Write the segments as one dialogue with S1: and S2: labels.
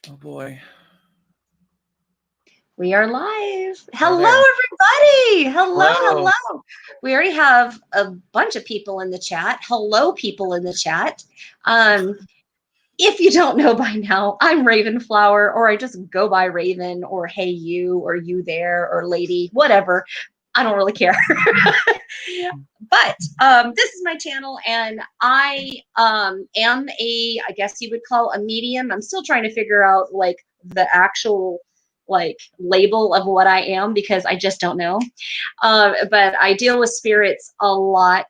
S1: Oh boy.
S2: We are live. Hello, everybody. Hello. We already have a bunch of people in the chat. Hello, people in the chat. If you don't know by now, I'm Ravenflower, or I just go by Raven, or hey you, or you there, or lady, whatever. I don't really care. But this is my channel, and I am I guess you would call a medium. I'm still trying to figure out like the actual like label of what I am, because I just don't know. But I deal with spirits a lot.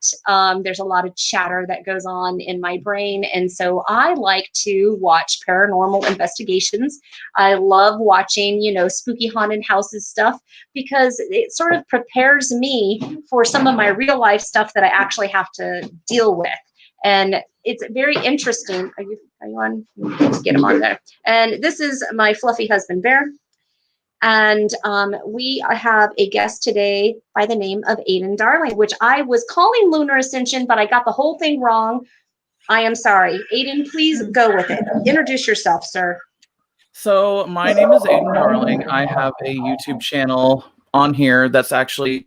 S2: There's a lot of chatter that goes on in my brain. And so I like to watch paranormal investigations. I love watching, spooky haunted houses stuff, because it sort of prepares me for some of my real life stuff that I actually have to deal with. And it's very interesting. Are you on? Let's get him on there. And this is my fluffy husband, Bear. And we have a guest today by the name of Aiden Darling, which I was calling Lunar Ascension, but I got the whole thing wrong. I am sorry. Aiden, please go with it. Introduce yourself, sir.
S1: So my name is Aiden Darling. I have a YouTube channel on here that's actually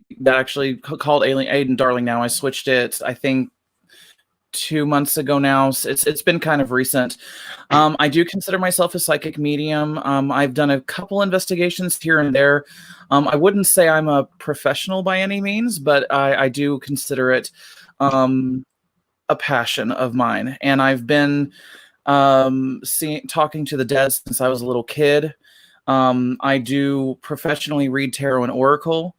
S1: called Aiden Darling now. I switched it, I think, 2 months ago now. It's been kind of recent. I do consider myself a psychic medium. I've done a couple investigations here and there. I wouldn't say I'm a professional by any means, but I do consider it a passion of mine. And I've been talking to the dead since I was a little kid. I do professionally read tarot and oracle.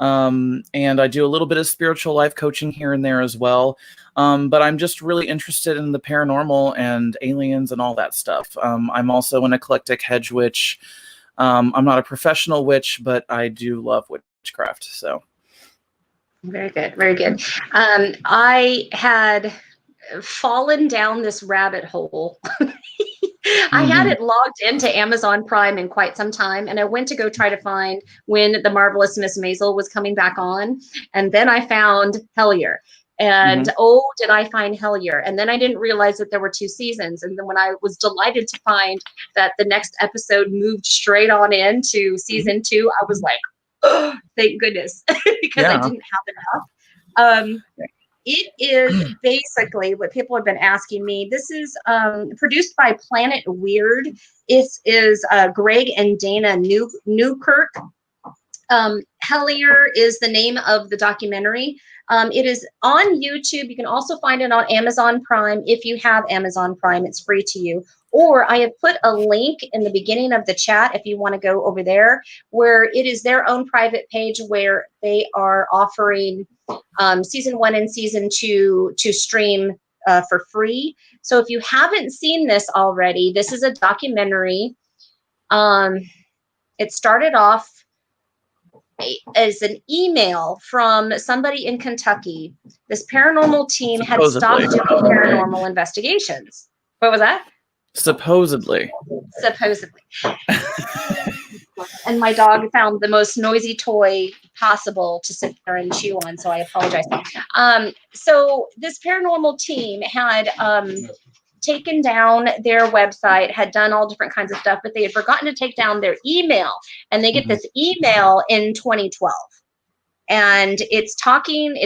S1: And I do a little bit of spiritual life coaching here and there as well. But I'm just really interested in the paranormal and aliens and all that stuff. I'm also an eclectic hedge witch. I'm not a professional witch, but I do love witchcraft. So
S2: very good, very good. I had fallen down this rabbit hole. I had it logged into Amazon Prime in quite some time, and I went to go try to find when The Marvelous Miss Maisel was coming back on, and then I found Hellier. And oh, did I find Hellier. And then I didn't realize that there were 2 seasons. And then when I was delighted to find that the next episode moved straight on into season 2, I was like, oh, thank goodness, because I didn't have enough. It is basically what people have been asking me. This is produced by Planet Weird. It is Greg and Dana Newkirk. Hellier is the name of the documentary. It is on YouTube. You can also find it on Amazon Prime. If you have Amazon Prime, it's free to you. Or I have put a link in the beginning of the chat if you want to go over there, where it is their own private page where they are offering season 1 and season 2 to stream for free. So if you haven't seen this already, this is a documentary. It started off as an email from somebody in Kentucky. This paranormal team had stopped doing paranormal investigations. What was that?
S1: Supposedly.
S2: And my dog found the most noisy toy possible to sit there and chew on, so I apologize. So this paranormal team had taken down their website, had done all different kinds of stuff, but they had forgotten to take down their email. And they get this email in 2012. And it's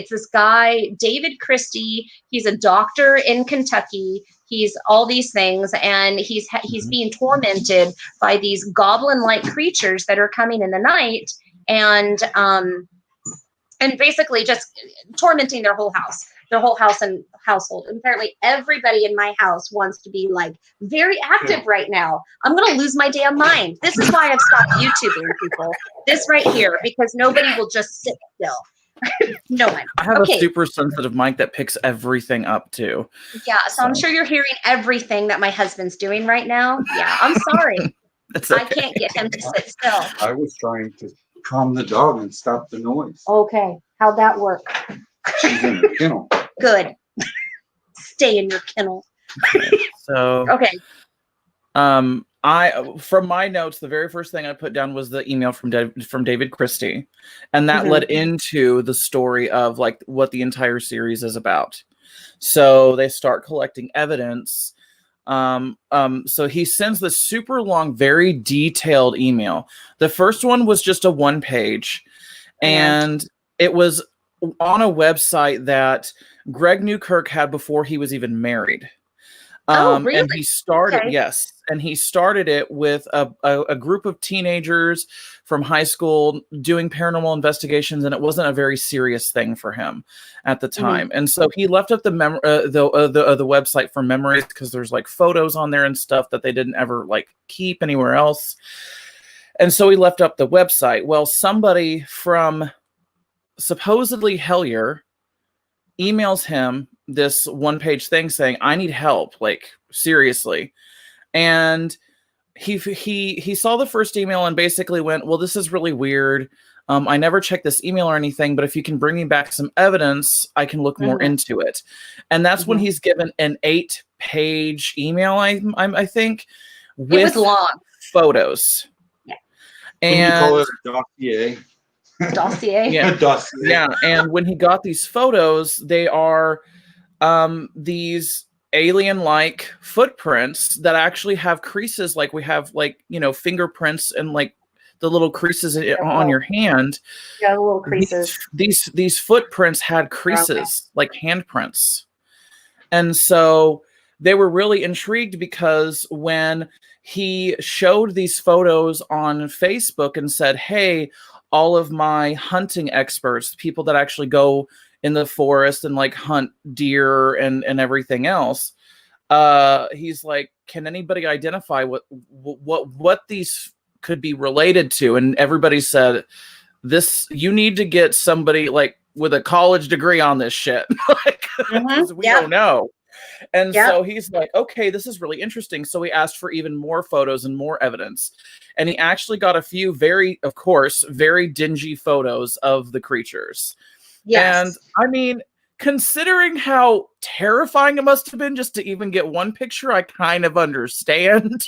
S2: this guy, David Christie. He's a doctor in Kentucky. He's all these things, and he's being tormented by these goblin-like creatures that are coming in the night, and basically just tormenting their whole house and household. And apparently everybody in my house wants to be like very active right now. I'm going to lose my damn mind. This is why I've stopped YouTubing, people. This right here, because nobody will just sit still. No one.
S1: I have a super sensitive mic that picks everything up too.
S2: Yeah, so I'm sure you're hearing everything that my husband's doing right now. Yeah, I'm sorry.
S1: Okay.
S2: I can't get him to sit still.
S3: I was trying to calm the dog and stop the noise.
S2: Okay, how'd that work?
S3: She's in the kennel.
S2: Good. Stay in your kennel.
S1: So
S2: okay.
S1: From my notes, the very first thing I put down was the email from David Christie, and that led into the story of like what the entire series is about. So they start collecting evidence So he sends this super long, very detailed email. The first one was just a 1 page, and it was on a website that Greg Newkirk had before he was even married.
S2: Oh, really?
S1: And he started, yes, and he started it with a group of teenagers from high school doing paranormal investigations, and it wasn't a very serious thing for him at the time. And so he left up the website for memories, because there's like photos on there and stuff that they didn't ever like keep anywhere else. And so he left up the website. Well, somebody from supposedly Hellier emails him this 1 page thing saying, I need help, like seriously. And he saw the first email and basically went, well, this is really weird. I never checked this email or anything, but if you can bring me back some evidence, I can look more into it. And that's when he's given an 8-page email, I think, with
S2: it was long
S1: photos.
S2: Yeah.
S3: And you call it a dossier.
S2: Dossier.
S1: Yeah.
S3: Dossier.
S1: Yeah. And when he got these photos, they are these alien-like footprints that actually have creases, like we have, like, you know, fingerprints and like the little creases on your hand.
S2: Yeah, the little creases.
S1: These footprints had creases, like handprints. And so they were really intrigued, because when he showed these photos on Facebook and said, hey, all of my hunting experts, people that actually go in the forest and like hunt deer and everything else, he's like, can anybody identify what these could be related to? And everybody said, you need to get somebody like with a college degree on this shit. Like, we don't know. And so he's like, okay, this is really interesting. So he asked for even more photos and more evidence. And he actually got a few very dingy photos of the creatures. Yes. And I mean, considering how terrifying it must have been just to even get one picture, I kind of understand.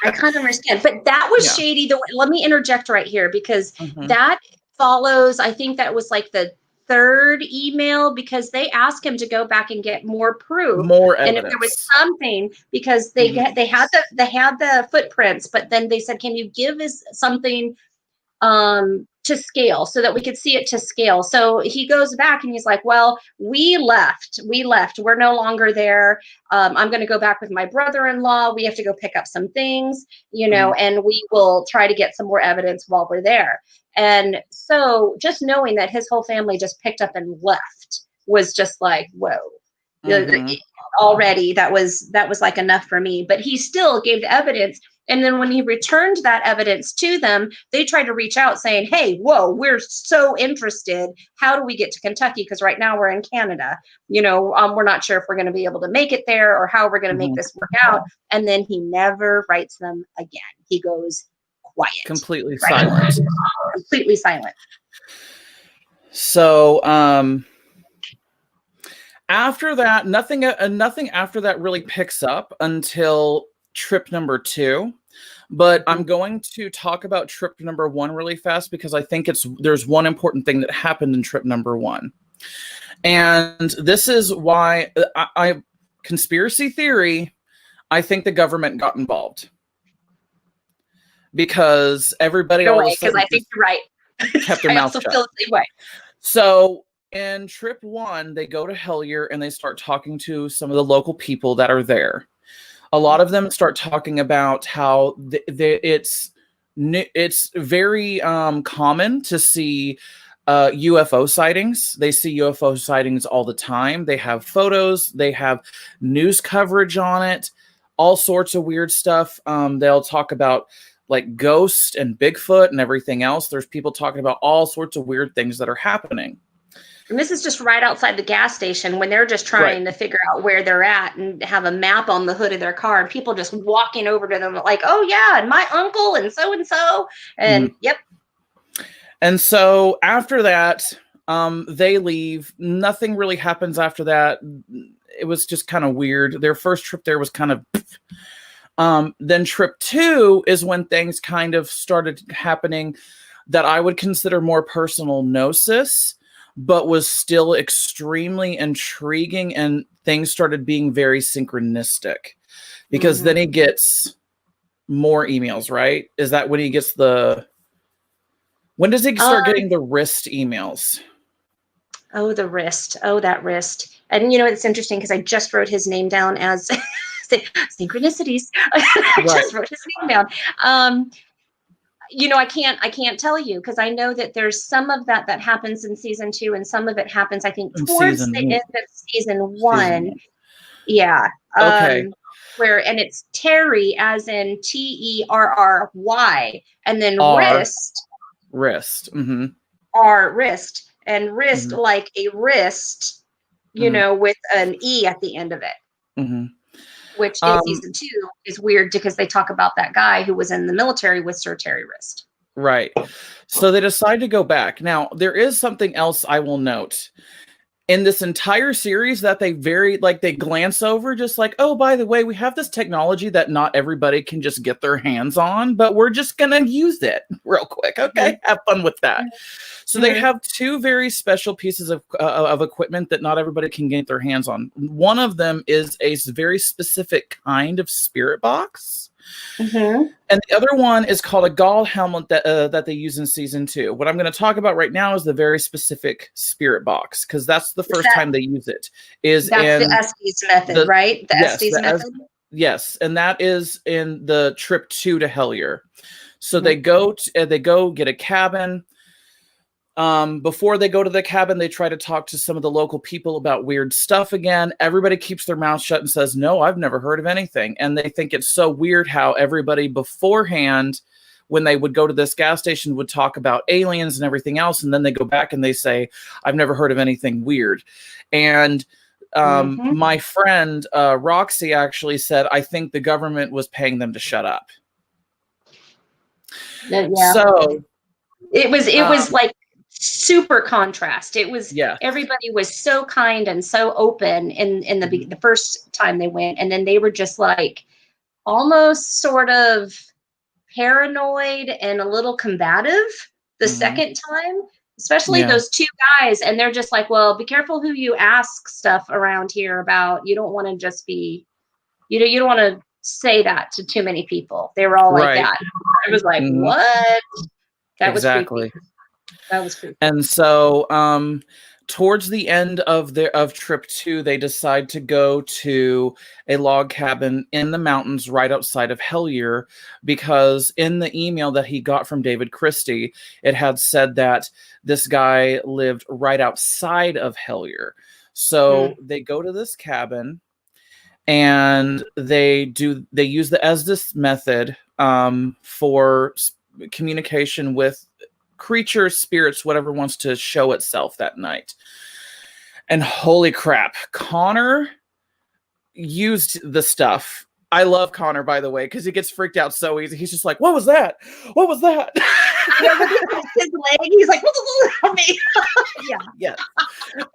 S2: I kind of understand. But that was shady. Let me interject right here, because that follows, I think that was like the 3rd email, because they asked him to go back and get more proof,
S1: more evidence.
S2: And if there was something, because they had the footprints, but then they said, can you give us something to scale so that we could see it to scale? So he goes back and he's like, well, we left, we're no longer there. I'm going to go back with my brother-in-law. We have to go pick up some things, you know, and we will try to get some more evidence while we're there. And so just knowing that his whole family just picked up and left was just like, whoa. Already that was like enough for me. But he still gave the evidence. And then when he returned that evidence to them, they tried to reach out saying, hey, whoa, we're so interested. How do we get to Kentucky? Because right now we're in Canada. You know, we're not sure if we're going to be able to make it there or how we're going to make this work out. And then he never writes them again. He goes quiet.
S1: Completely silent.
S2: Completely silent.
S1: So after that, nothing after that really picks up until trip number 2. But I'm going to talk about trip number 1 really fast, because I think there's one important thing that happened in trip number 1. And this is why I conspiracy theory, I think the government got involved. Because everybody all of a sudden,
S2: I think you're right.
S1: Kept their mouth shut.
S2: Feel the same way.
S1: So in trip 1, they go to Hellier and they start talking to some of the local people that are there. A lot of them start talking about how it's very common to see UFO sightings. They see UFO sightings all the time. They have photos. They have news coverage on it. All sorts of weird stuff. They'll talk about like ghosts and Bigfoot and everything else. There's people talking about all sorts of weird things that are happening.
S2: And this is just right outside the gas station when they're just trying to figure out where they're at and have a map on the hood of their car, and people just walking over to them like, oh yeah, and my uncle and so. And yep.
S1: And so after that, they leave. Nothing really happens after that. It was just kind of weird. Their first trip there was kind of then trip 2 is when things kind of started happening that I would consider more personal gnosis, but was still extremely intriguing, and things started being very synchronistic. because then he gets more emails, right? Is that when he gets when does he start getting the wrist emails?
S2: Oh, the wrist. Oh, that wrist. And it's interesting because I just wrote his name down as Synchronicities. I just wrote his name down. I can't tell you because I know that there's some of that happens in season 2 and some of it happens, I think, towards the end of season 1. Yeah.
S1: Okay.
S2: And it's Terry as in Terry, and then wrist.
S1: Wrist. Mm-hmm.
S2: Wrist. And wrist like a wrist, with an E at the end of it.
S1: Mm-hmm.
S2: Which in season 2 is weird because they talk about that guy who was in the military with Sir Terry Wrist.
S1: Right. So they decide to go back. Now, there is something else I will note. In this entire series that they they glance over, just like, oh, by the way, we have this technology that not everybody can just get their hands on, but we're just going to use it real quick. Okay. Have fun with that. So they have 2 very special pieces of equipment that not everybody can get their hands on. One of them is a very specific kind of spirit box. And the other one is called a gall helmet that they use in season 2. What I'm going to talk about right now is the very specific spirit box, because that's the first time they use it. That's
S2: the Estes method, right? The Estes method?
S1: Yes, and that is in the trip 2 to Hellier. So they go get a cabin. Before they go to the cabin, they try to talk to some of the local people about weird stuff again. Everybody keeps their mouth shut and says, no, I've never heard of anything. And they think it's so weird how everybody beforehand, when they would go to this gas station, would talk about aliens and everything else. And then they go back and they say, I've never heard of anything weird. And my friend, Roxy, actually said, I think the government was paying them to shut up.
S2: Yeah.
S1: So
S2: it was like super contrast. It was everybody was so kind and so open in the first time they went, and then they were just like almost sort of paranoid and a little combative the second time, especially those 2 guys. And they're just like, well, be careful who you ask stuff around here about. You don't want to just be, you don't want to say that to too many people. They were all like that. I was like, what? That was creepy. That was creepy.
S1: And so towards the end of trip 2, they decide to go to a log cabin in the mountains right outside of Hellier, because in the email that he got from David Christie, it had said that this guy lived right outside of Hellier. So they go to this cabin and they use the Estes method for communication with creatures, spirits, whatever wants to show itself that night. And holy crap, Connor used the stuff. I love Connor, by the way, because he gets freaked out so easy. He's just like, what was that? What was that?
S2: His leg, he's like, help me.
S1: Yeah.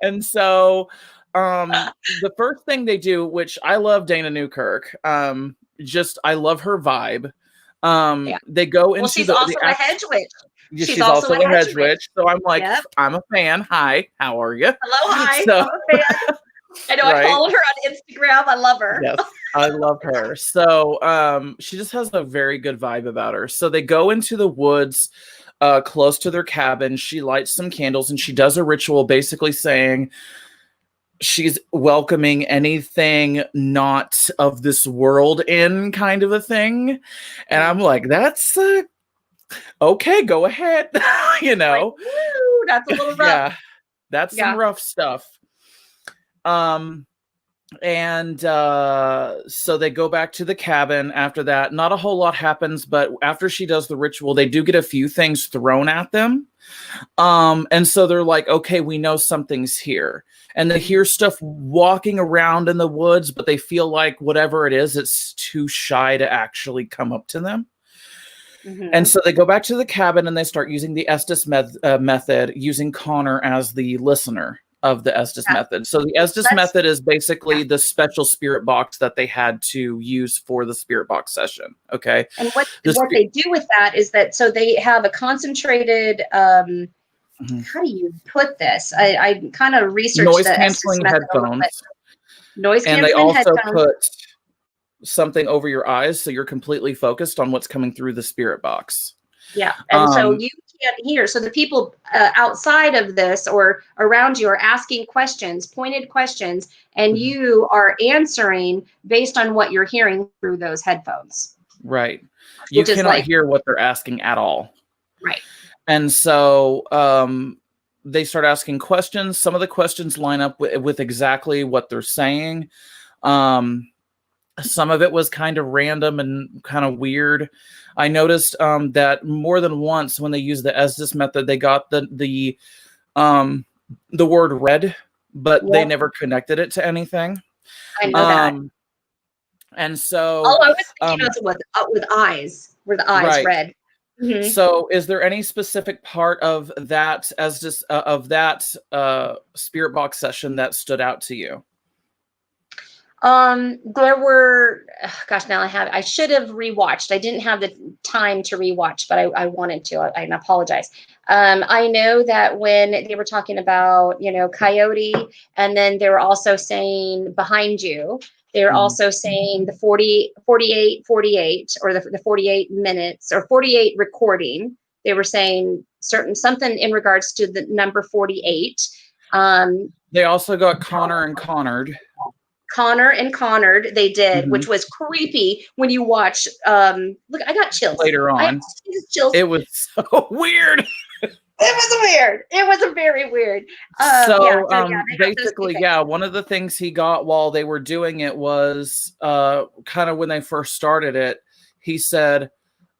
S1: And so the first thing they do, which I love Dana Newkirk, I love her vibe. They go into
S2: she's also a hedge witch.
S1: She's also a hedge witch. So I'm like, I'm a fan. Hi, how are you?
S2: Hello, hi. I'm a fan. I know, I followed her on Instagram. I love her.
S1: Yes, I love her. So she just has a very good vibe about her. So they go into the woods close to their cabin. She lights some candles and she does a ritual basically saying she's welcoming anything not of this world in, kind of a thing. And I'm like, that's okay, go ahead.
S2: Like, woo, that's a little rough.
S1: Yeah, that's some rough stuff. And so they go back to the cabin after that. Not a whole lot happens, but after she does the ritual, they do get a few things thrown at them. And so they're like, okay, we know something's here. And they hear stuff walking around in the woods, but they feel like whatever it is, it's too shy to actually come up to them. And so they go back to the cabin and they start using the Estes method, using Connor as the listener of the Estes method. So the Estes method is basically the special spirit box that they had to use for the spirit box session. Okay.
S2: And what they do with that is that, so they have a concentrated, how do you put this? I kind of researched
S1: noise canceling headphones.
S2: Noise canceling
S1: and they also
S2: headphones.
S1: something over your eyes so you're completely focused on what's coming through the spirit box.
S2: Yeah. And so you can't hear. So the people outside of this or around you are asking questions, pointed questions, and you are answering based on what you're hearing through those headphones.
S1: Right. You cannot hear what they're asking at all.
S2: Right.
S1: And so they start asking questions. Some of the questions line up with exactly what they're saying. Some of it was kind of random and kind of weird. I noticed that more than once when they used the Estes method, they got the word red, but they never connected it to anything.
S2: I know that.
S1: And so,
S2: I was thinking with eyes, were the eyes red? Mm-hmm.
S1: So, is there any specific part of that spirit box session that stood out to you?
S2: There were, I should have rewatched. I didn't have the time to rewatch, but I wanted to. I apologize. I know that when they were talking about, Coyote, and then they were also saying behind you, they were also saying the 48, or the 48 minutes or 48 recording. They were saying something in regards to the number 48.
S1: They also got Connor and Connored.
S2: Connor and Connored, they did, which was creepy when you watch. Look, I got chills.
S1: Later on.
S2: Chills.
S1: It was so weird.
S2: It was very weird.
S1: Basically, one of the things he got while they were doing it was kind of when they first started it, he said,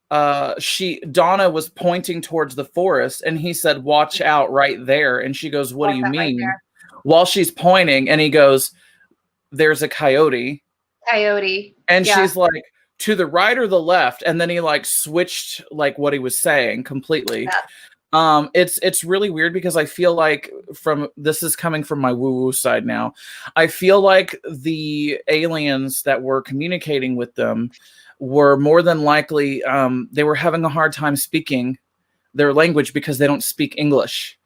S1: Donna was pointing towards the forest and he said, "Watch out right there." And she goes, "What do you mean?" While she's pointing, and he goes, "There's a coyote." And she's like, "To the right or the left?" And then he switched what he was saying completely. It's really weird because I feel like this is coming from my woo-woo side now. I feel like the aliens that were communicating with them were more than likely they were having a hard time speaking their language because they don't speak English.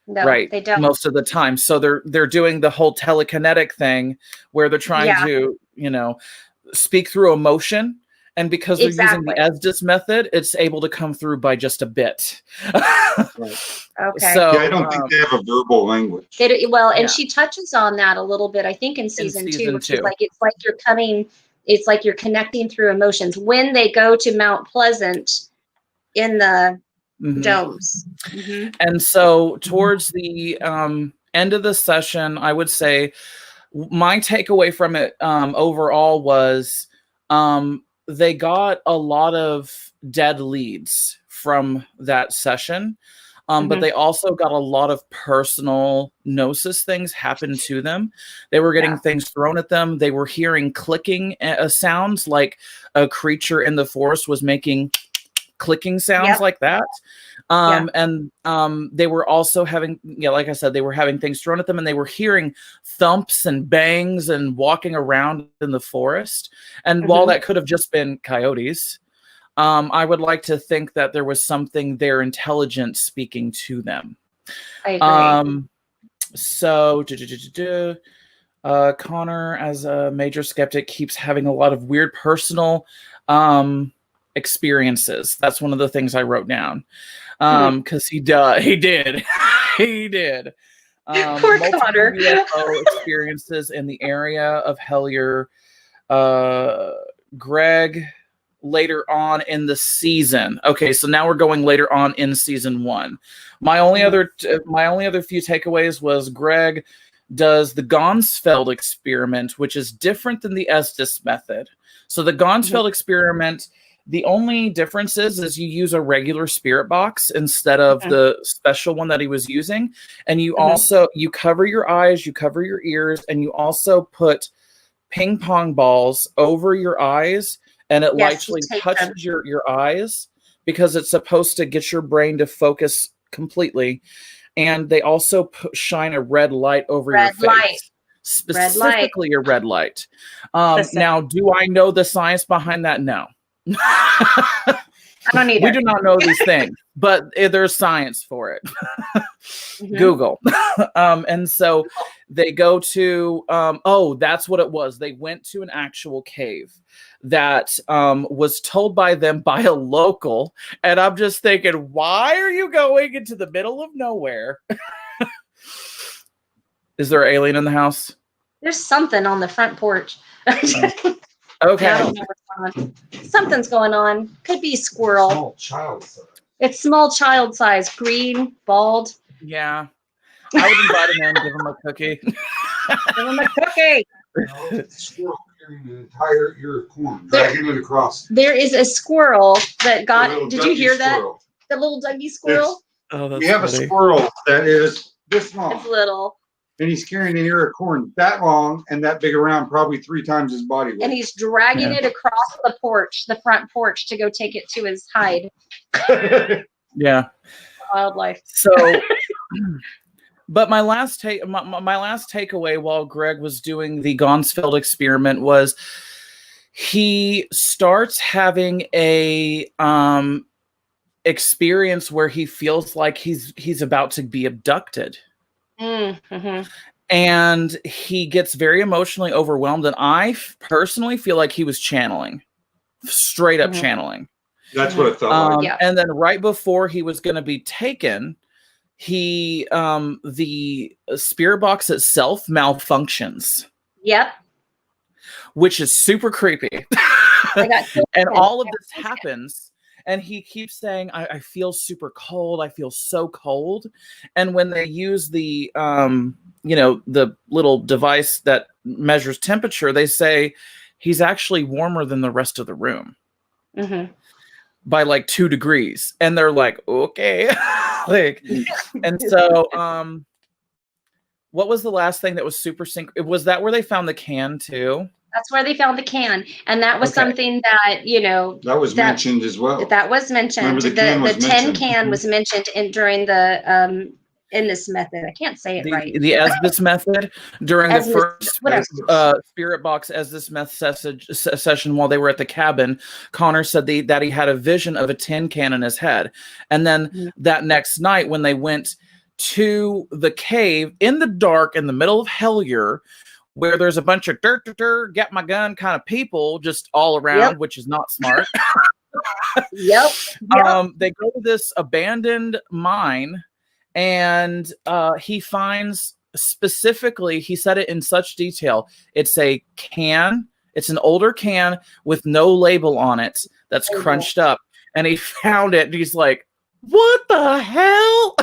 S2: No,
S1: right,
S2: they don't.
S1: Most of the time. So they're doing the whole telekinetic thing where they're trying to, speak through emotion. And because they're using the Estes method, it's able to come through by just a bit.
S2: Okay.
S1: So
S3: I don't think they have a verbal language.
S2: And she touches on that a little bit, I think, in season two. She's like, it's like you're connecting through emotions when they go to Mount Pleasant in the domes.
S1: And so towards the end of the session, I would say my takeaway from it overall was they got a lot of dead leads from that session, but they also got a lot of personal gnosis things happen to them. They were getting things thrown at them. They were hearing clicking sounds, like a creature in the forest was making clicking sounds like that. And they were also having, like I said, they were having things thrown at them, and they were hearing thumps and bangs and walking around in the forest. And while that could have just been coyotes, I would like to think that there was something their intelligence speaking to them.
S2: I agree.
S1: So Connor, as a major skeptic, keeps having a lot of weird personal experiences. That's one of the things I wrote down. Because he did.
S2: Poor Connor.
S1: UFO experiences in the area of Hellier. Greg, later on in the season. Okay, so now we're going later on in season 1. My only other few takeaways was Greg does the Gonsfeld experiment, which is different than the Estes method. So the Gonsfeld experiment, the only difference is you use a regular spirit box instead of the special one that he was using. And you also, you cover your eyes, you cover your ears, and you also put ping pong balls over your eyes, and it actually touches your eyes because it's supposed to get your brain to focus completely. And they also shine a red light over your face. Specifically a red light. Now, do I know the science behind that? No.
S2: I don't either.
S1: We do not know these things, but there's science for it.
S2: Mhm.
S1: Google. And so they go to, that's what it was. They went to an actual cave that was told by them by a local. And I'm just thinking, why are you going into the middle of nowhere? Is there an alien in the house?
S2: There's something on the front porch.
S1: Okay.
S2: I don't know what's going on. Something's going on. Could be a squirrel.
S3: Small child size.
S2: It's small child size, green, bald.
S1: Yeah. I would invite him in, give him a cookie.
S2: Give him a cookie.
S3: No, it's a squirrel carrying an entire ear of corn, dragging it across.
S2: There is a squirrel that
S3: A
S2: got.
S3: little
S2: Did you hear
S3: squirrel.
S2: that? The little Dougie squirrel.
S1: Oh,
S3: We have a squirrel that is this long,
S2: It's little,
S3: and he's carrying an ear of corn that long and that big around, probably 3 times his body weight.
S2: and he's dragging it across the porch, the front porch, to go take it to his hide.
S1: Yeah.
S2: Wildlife.
S1: So, but my last takeaway while Greg was doing the Gonsfeld experiment was he starts having a experience where he feels like he's about to be abducted.
S2: Mm-hmm.
S1: And he gets very emotionally overwhelmed, and I personally feel like he was channeling, straight up channeling.
S3: That's what it felt like.
S2: Yeah.
S1: And then right before he was going to be taken, he the spirit box itself malfunctions.
S2: Yep.
S1: Which is super creepy. And all of this happens, and he keeps saying, I feel super cold. I feel so cold. And when they use the the little device that measures temperature, they say he's actually warmer than the rest of the room.
S2: Mm-hmm.
S1: By like 2 degrees. And they're like, okay. And so what was the last thing that was super was that where they found the can too?
S2: That's where they found the can, and that was something that
S3: that was mentioned as well.
S2: That was mentioned.
S3: Remember the
S2: tin can was mentioned during the in this method. I can't say it right.
S1: The Esbis method during the first spirit box Esbis method session while they were at the cabin. Connor said that he had a vision of a tin can in his head, and then that next night when they went to the cave in the dark in the middle of Hellier, where there's a bunch of get my gun kind of people just all around, which is not smart.
S2: Yep.
S1: They go to this abandoned mine. And he finds specifically, he said it in such detail, it's a can, it's an older can with no label on it that's crunched up. And he found it and he's like, what the hell?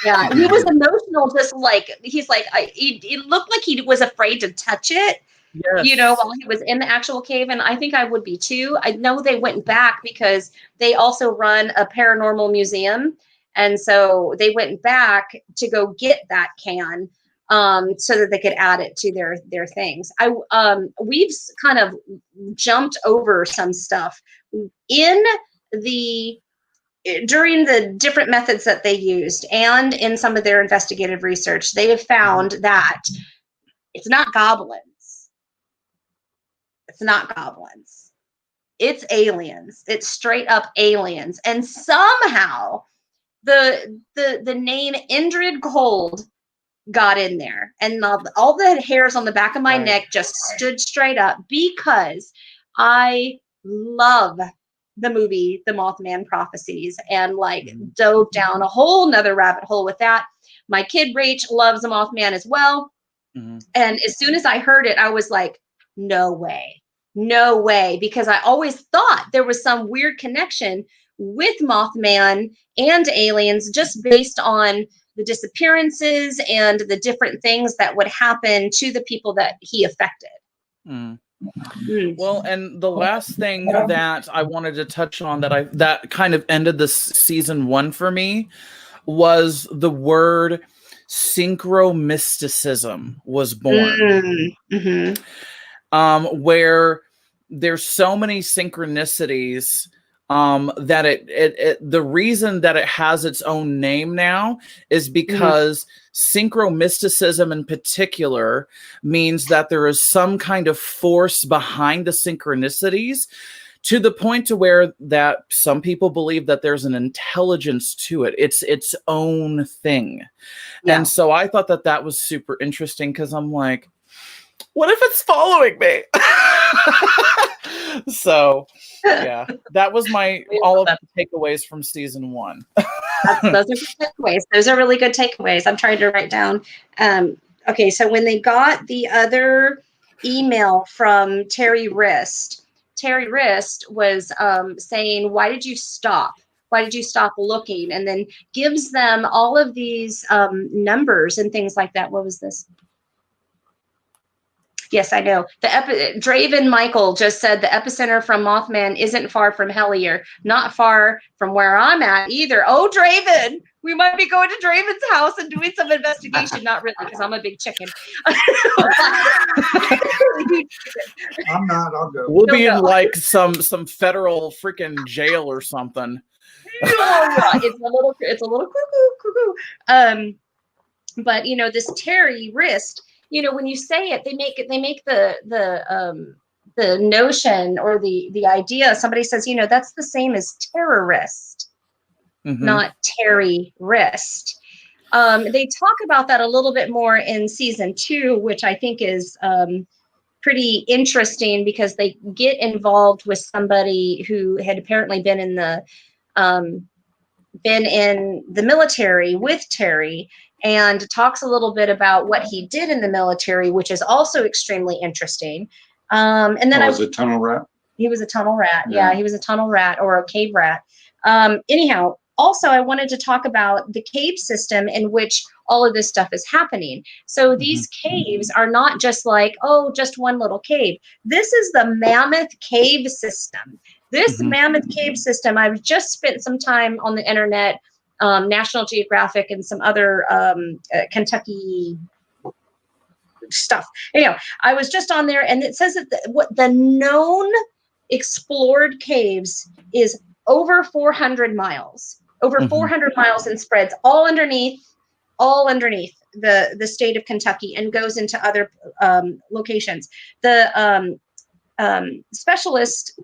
S2: Yeah, he was emotional, just like, he's like, it looked like he was afraid to touch it, while he was in the actual cave. And I think I would be too. I know they went back because they also run a paranormal museum. And so they went back to go get that can so that they could add it to their things. We've kind of jumped over some stuff during the different methods that they used, and in some of their investigative research, they have found that it's not goblins. It's not goblins. It's aliens. It's straight up aliens. And somehow the name Indrid Cold got in there, and all the hairs on the back of my neck just stood straight up, because I love the movie The Moth Man Prophecies, and dove down a whole nother rabbit hole with that. My kid Rach loves the Mothman as well. And as soon as I heard it, I was like, no way, because I always thought there was some weird connection with Mothman and aliens, just based on the disappearances and the different things that would happen to the people that he affected.
S1: Well, and the last thing that I wanted to touch on that kind of ended this season 1 for me was the word synchromysticism was born. Where there's so many synchronicities that the reason that it has its own name now is because synchromysticism in particular means that there is some kind of force behind the synchronicities to the point to where that some people believe that there's an intelligence to it. It's its own thing.
S2: Yeah.
S1: And so I thought that that was super interesting because I'm like, what if it's following me? So yeah, that was my all of the takeaways from season 1.
S2: Those are good takeaways. Those are really good takeaways. I'm trying to write down. Okay, so when they got the other email from Terry Wrist was saying, why did you stop? Why did you stop looking? And then gives them all of these numbers and things like that. What was this? Yes, I know. Draven Michael just said the epicenter from Mothman isn't far from Hellier. Not far from where I'm at either. Oh, Draven, we might be going to Draven's house and doing some investigation. Not really, because I'm a big chicken.
S3: I'm not. I'll go.
S1: We'll be in like some federal freaking jail or something.
S2: It's a little cuckoo. But you know, this Terry Wrist. You know, when you say it, they make the notion or the idea. Somebody says, you know, that's the same as terrorist, not Terry Wrist. They talk about that a little bit more in season 2, which I think is pretty interesting because they get involved with somebody who had apparently been in the military with Terry. And talks a little bit about what he did in the military, which is also extremely interesting. And then
S3: was a tunnel rat.
S2: He was a tunnel rat. Yeah, he was a tunnel rat or a cave rat. Anyhow, also I wanted to talk about the cave system in which all of this stuff is happening. So these caves are not just like, oh, just one little cave. This is the Mammoth cave system. This Mammoth cave system, I've just spent some time on the internet, National Geographic and some other Kentucky stuff. Anyhow, I was just on there, and it says that what the known explored caves is over 400 miles, over 400 miles and spreads all underneath the state of Kentucky and goes into other locations. The specialist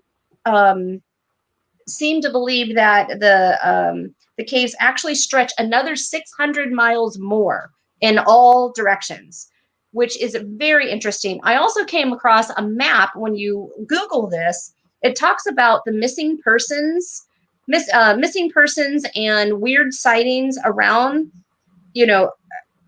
S2: seem to believe that the caves actually stretch another 600 miles more in all directions, which is very interesting. I also came across a map. When you Google this, it talks about the missing persons and weird sightings around, you know,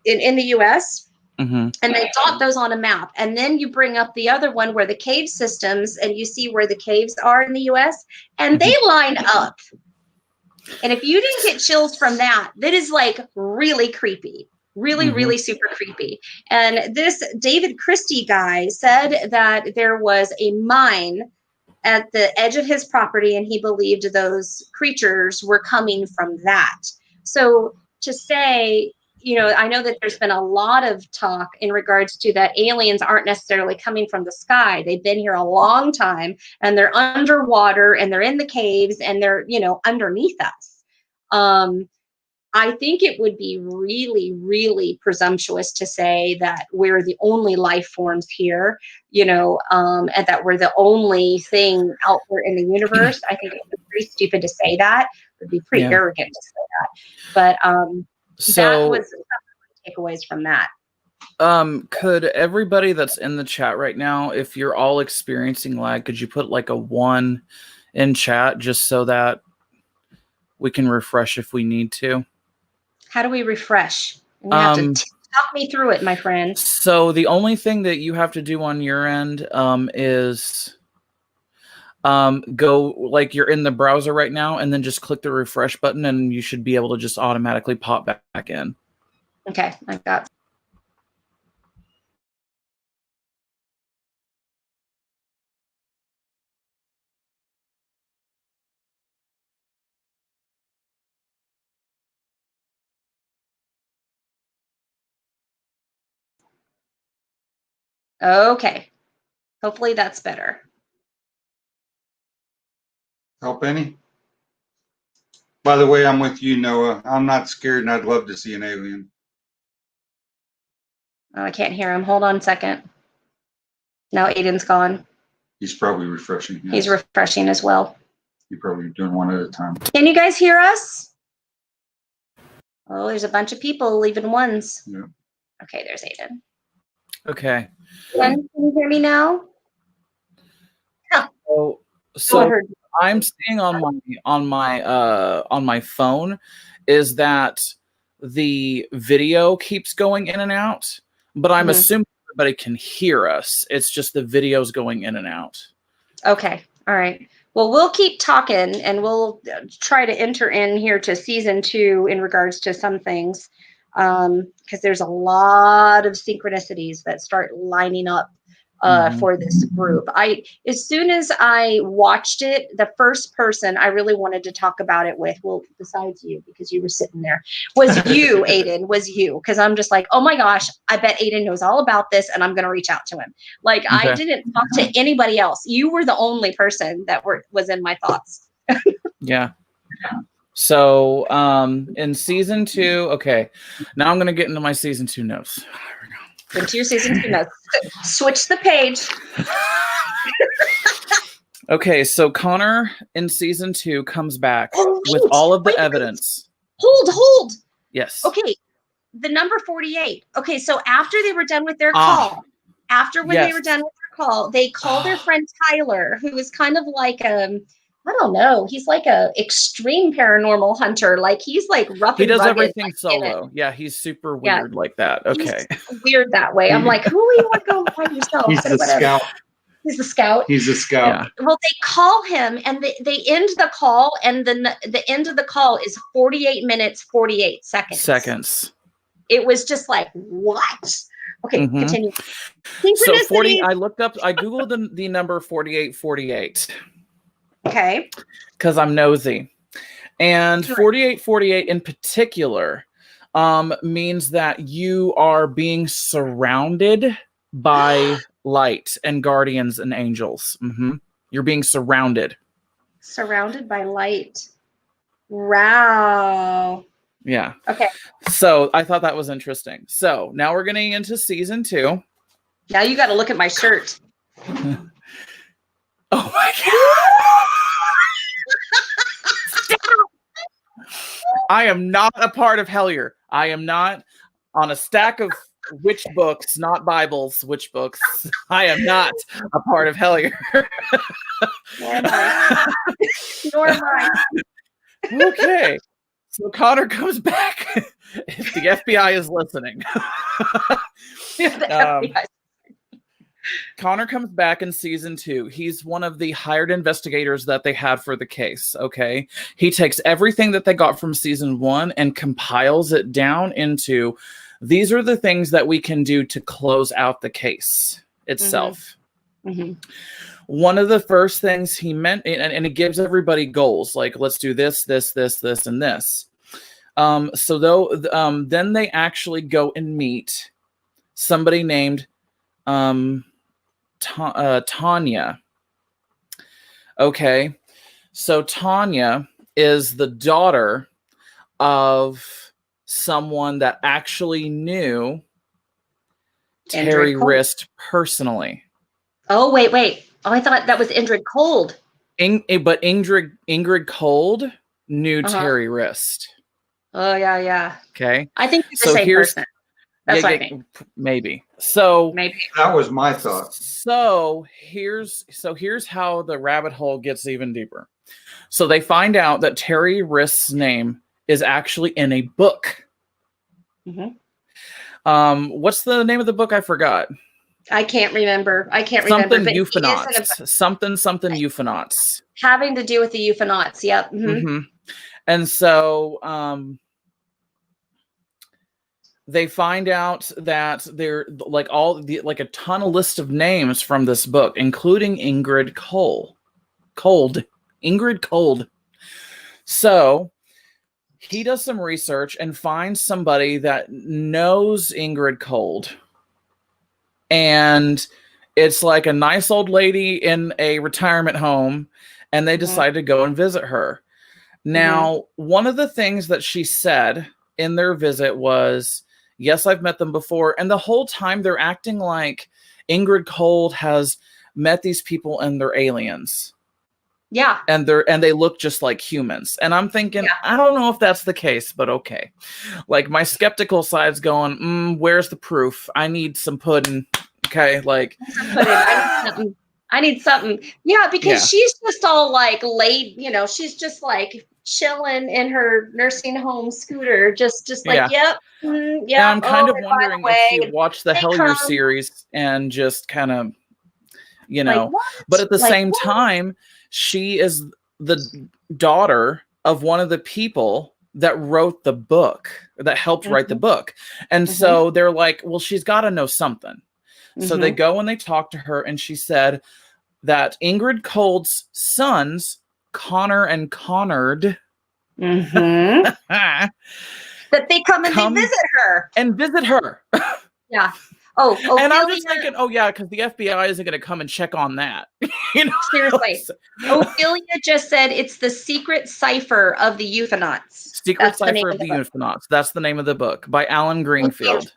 S2: in the U.S. And they dot those on a map. And then you bring up the other one where the cave systems, and you see where the caves are in the U.S. and they line up. And if you didn't get chills from that, that is like really creepy, really super creepy. And this David Christie guy said that there was a mine at the edge of his property, and he believed those creatures were coming from that. So to say, you know, I know that there's been a lot of talk in regards to that aliens aren't necessarily coming from the sky. They've been here a long time, and they're underwater, and they're in the caves, and they're, you know, underneath us. I think it would be really, really presumptuous to say that we're the only life forms here, you know, and that we're the only thing out there in the universe. I think it would be pretty stupid to say that. It would be pretty arrogant to say that. But
S1: so
S2: that was some takeaways from that.
S1: Could everybody that's in the chat right now, if you're all experiencing lag, could you put like a 1 in chat just so that we can refresh if we need to?
S2: How do we refresh? You have to talk me through it, my friend.
S1: So the only thing that you have to do on your end is go, like you're in the browser right now, and then just click the refresh button, and you should be able to just automatically pop back in.
S2: Okay, I got. Okay, hopefully that's better.
S3: Help any? By the way, I'm with you, Noah. I'm not scared, and I'd love to see an alien.
S2: Oh, I can't hear him. Hold on a second. Now Aiden's gone.
S3: He's probably refreshing. Yes.
S2: He's refreshing as well.
S3: You're probably doing one at a time.
S2: Can you guys hear us? Oh, there's a bunch of people leaving ones.
S3: Yeah.
S2: Okay, there's Aiden.
S1: Okay.
S2: Can you hear me now?
S1: So I'm seeing on my phone is that the video keeps going in and out, but I'm assuming everybody can hear us. It's just the video's going in and out.
S2: Okay. All right. Well, we'll keep talking and we'll try to enter in here to season 2 in regards to some things. Because there's a lot of synchronicities that start lining up for this group. As soon as I watched it, the first person I really wanted to talk about it with, well, besides you, because you were sitting there, was you, Aiden, was you. Because I'm just like, oh my gosh, I bet Aiden knows all about this and I'm going to reach out to him. Like, I didn't talk to anybody else. You were the only person that was in my thoughts.
S1: Yeah. So in season 2, okay, now I'm going to get into my season 2 notes.
S2: Into your season 2 notes. Switch the page.
S1: Okay, so Connor in season 2 comes back with all of the evidence.
S2: Hold.
S1: Yes.
S2: Okay, the number 48. Okay, so after they were done with their call, they were done with their call, they called their friend Tyler, who was kind of like I don't know. He's like a extreme paranormal hunter. Like he's like rough.
S1: He does
S2: rugged,
S1: everything
S2: like,
S1: solo. Yeah, he's super weird like that. Okay.
S2: He's weird that way. I'm like, who you want to go find yourself?
S3: He's the scout.
S2: He's the scout.
S3: He's a scout.
S2: Yeah. Well, they call him and they end the call, and the end of the call is 48 minutes, 48 seconds. It was just like, what? Okay, continue.
S1: So 40, I Googled the number 4848.
S2: Okay.
S1: Because I'm nosy. And 4848 in particular means that you are being surrounded by light and guardians and angels. You're being surrounded. Surrounded
S2: by light. Wow.
S1: Yeah.
S2: Okay.
S1: So I thought that was interesting. So now we're getting into season 2.
S2: Now you got to look at my shirt.
S1: Oh my God. I am not a part of Hellier. I am not on a stack of witch books, not Bibles, witch books. I am not a part of Hellier.
S2: Nor am I. Nor am I.
S1: Okay. So Connor comes back. If the FBI is listening. Connor comes back in season 2. He's one of the hired investigators that they had for the case. Okay. He takes everything that they got from season 1 and compiles it down into, these are the things that we can do to close out the case itself. One of the first things he meant, and it gives everybody goals, like, let's do this, this, this, this, and this. Then they actually go and meet somebody named Tanya. Okay, so Tanya is the daughter of someone that actually knew Terry Wrist personally.
S2: Oh, wait. Oh, I thought that was Indrid Cold.
S1: But Ingrid Cold knew Terry Wrist.
S2: Oh, yeah.
S1: Okay.
S2: I think it's the same person. That's what I think.
S1: Maybe. So
S2: maybe
S3: that was my thought.
S1: So here's how the rabbit hole gets even deeper. So they find out that Terry Wrist's name is actually in a book. What's the name of the book? I forgot.
S2: I can't remember.
S1: Something euphonauts. Something euphonauts.
S2: Having to do with the euphonauts. Yep.
S1: And so they find out that they're like a ton of list of names from this book, including Ingrid Cold. So he does some research and finds somebody that knows Ingrid Cold. And it's like a nice old lady in a retirement home, and they decide to go and visit her. Now, one of the things that she said in their visit was, yes, I've met them before. And the whole time they're acting like Ingrid Cold has met these people and they're aliens.
S2: Yeah.
S1: And they look just like humans. And I'm thinking, I don't know if that's the case, but okay. Like my skeptical side's going, where's the proof? I need some pudding. Okay, like
S2: I need something. Yeah, because she's just all like laid, she's just like chilling in her nursing home scooter, just like, yep.
S1: And I'm kind of wondering if she watched the Hellier series and just kind of,
S2: like,
S1: but at the same time, she is the daughter of one of the people that wrote the book, that helped write the book. And so they're like, well, she's got to know something. So they go and they talk to her, and she said that Ingrid Cold's sons, Connor and Connard,
S2: that they come and they visit her. Yeah. Oh, Ophelia.
S1: And I'm just thinking, because the FBI isn't going to come and check on that.
S2: Seriously. Ophelia just said it's the Secret Cipher of the Euthanauts.
S1: Secret Cipher of the Euthanauts. That's the name of the book by Alan Greenfield.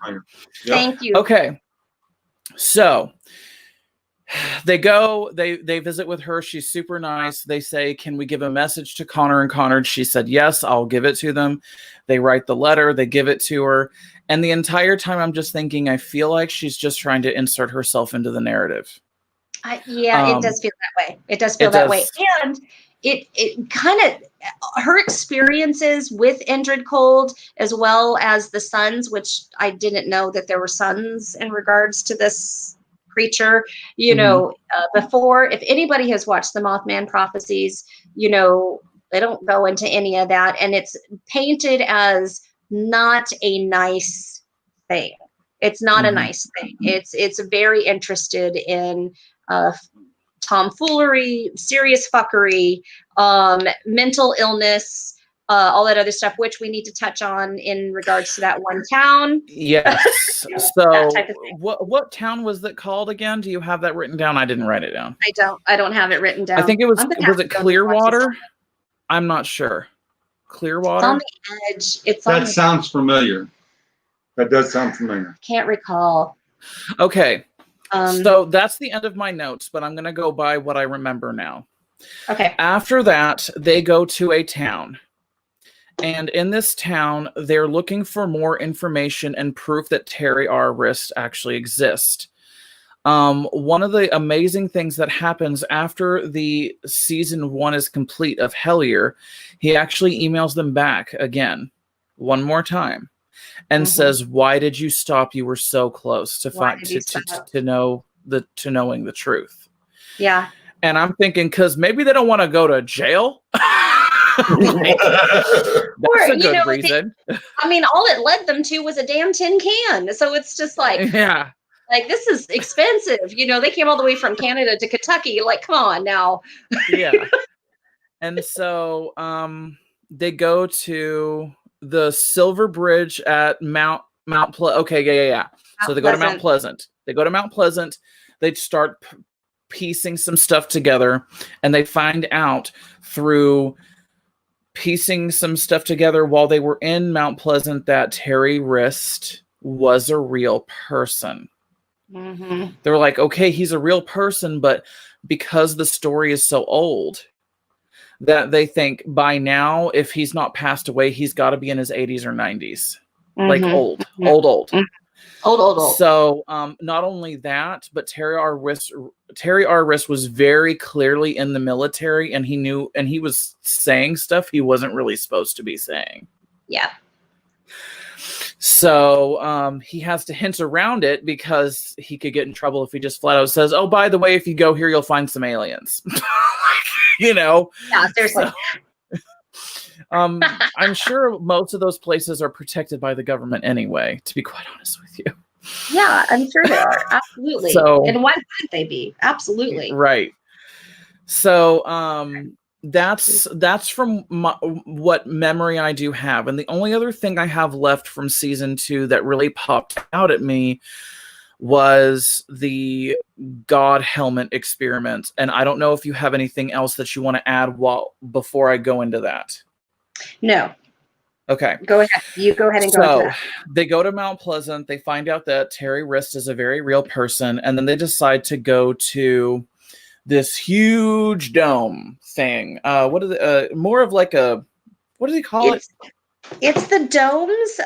S2: Thank you.
S1: Okay. So they go, they visit with her. She's super nice. They say, can we give a message to Connor and Connard? She said, yes, I'll give it to them. They write the letter. They give it to her. And the entire time I'm just thinking, I feel like she's just trying to insert herself into the narrative.
S2: It does feel that way. It does feel that way. And it kind of, her experiences with Ingrid Cold, as well as the sons, which I didn't know that there were sons in regards to this creature, before. If anybody has watched the Moth Man Prophecies, they don't go into any of that. And it's painted as not a nice thing. It's not a nice thing. It's very interested in tomfoolery, serious fuckery, mental illness, all that other stuff, which we need to touch on in regards to that one town.
S1: Yes. So what town was that called again? Do you have that written down? I didn't write it down.
S2: I don't have it written down.
S1: I think it was it Clearwater? I'm not sure. Clearwater?
S2: It's on the edge.
S3: That sounds familiar. That does sound familiar.
S2: Can't recall.
S1: Okay. So that's the end of my notes, but I'm going to go by what I remember now.
S2: Okay.
S1: After that, they go to a town. And in this town, they're looking for more information and proof that Terry R. Wrist actually exists. One of the amazing things that happens after the season 1 is complete of Hellier, he actually emails them back again, one more time, and says, "Why did you stop? You were so close to knowing the truth."
S2: Yeah.
S1: And I'm thinking, because maybe they don't want to go to jail. That's a good reason.
S2: All it led them to was a damn tin can. So it's just like, like, this is expensive. They came all the way from Canada to Kentucky. Like, come on now.
S1: Yeah. And so they go to the Silver Bridge at Mount Pleasant. Okay, yeah. So they go to Mount Pleasant. They start piecing some stuff together, and they find out through piecing some stuff together while they were in Mount Pleasant that Terry Wrist was a real person. They were like, okay, he's a real person, but because the story is so old, that they think by now, if he's not passed away, he's got to be in his 80s or 90s. Like old. So not only that, but Terry R. Wrist was very clearly in the military, and he knew, and he was saying stuff he wasn't really supposed to be saying.
S2: Yeah.
S1: So he has to hint around it because he could get in trouble if he just flat out says, "Oh, by the way, if you go here, you'll find some aliens." Yeah, seriously. So, I'm sure most of those places are protected by the government anyway, to be quite honest with you.
S2: Yeah, I'm sure they are. Absolutely.
S1: So,
S2: and why wouldn't they be? Absolutely.
S1: Right. So that's from what memory I do have. And the only other thing I have left from season 2 that really popped out at me was the God helmet experiment. And I don't know if you have anything else that you want to add before I go into that.
S2: No.
S1: Okay.
S2: Go ahead. You go ahead and go into
S1: So
S2: that.
S1: they go to Mount Pleasant. They find out that Terry Wrist is a very real person. And then they decide to go to this huge dome thing. What is it? More of like a, what do they call it?
S2: It's the domes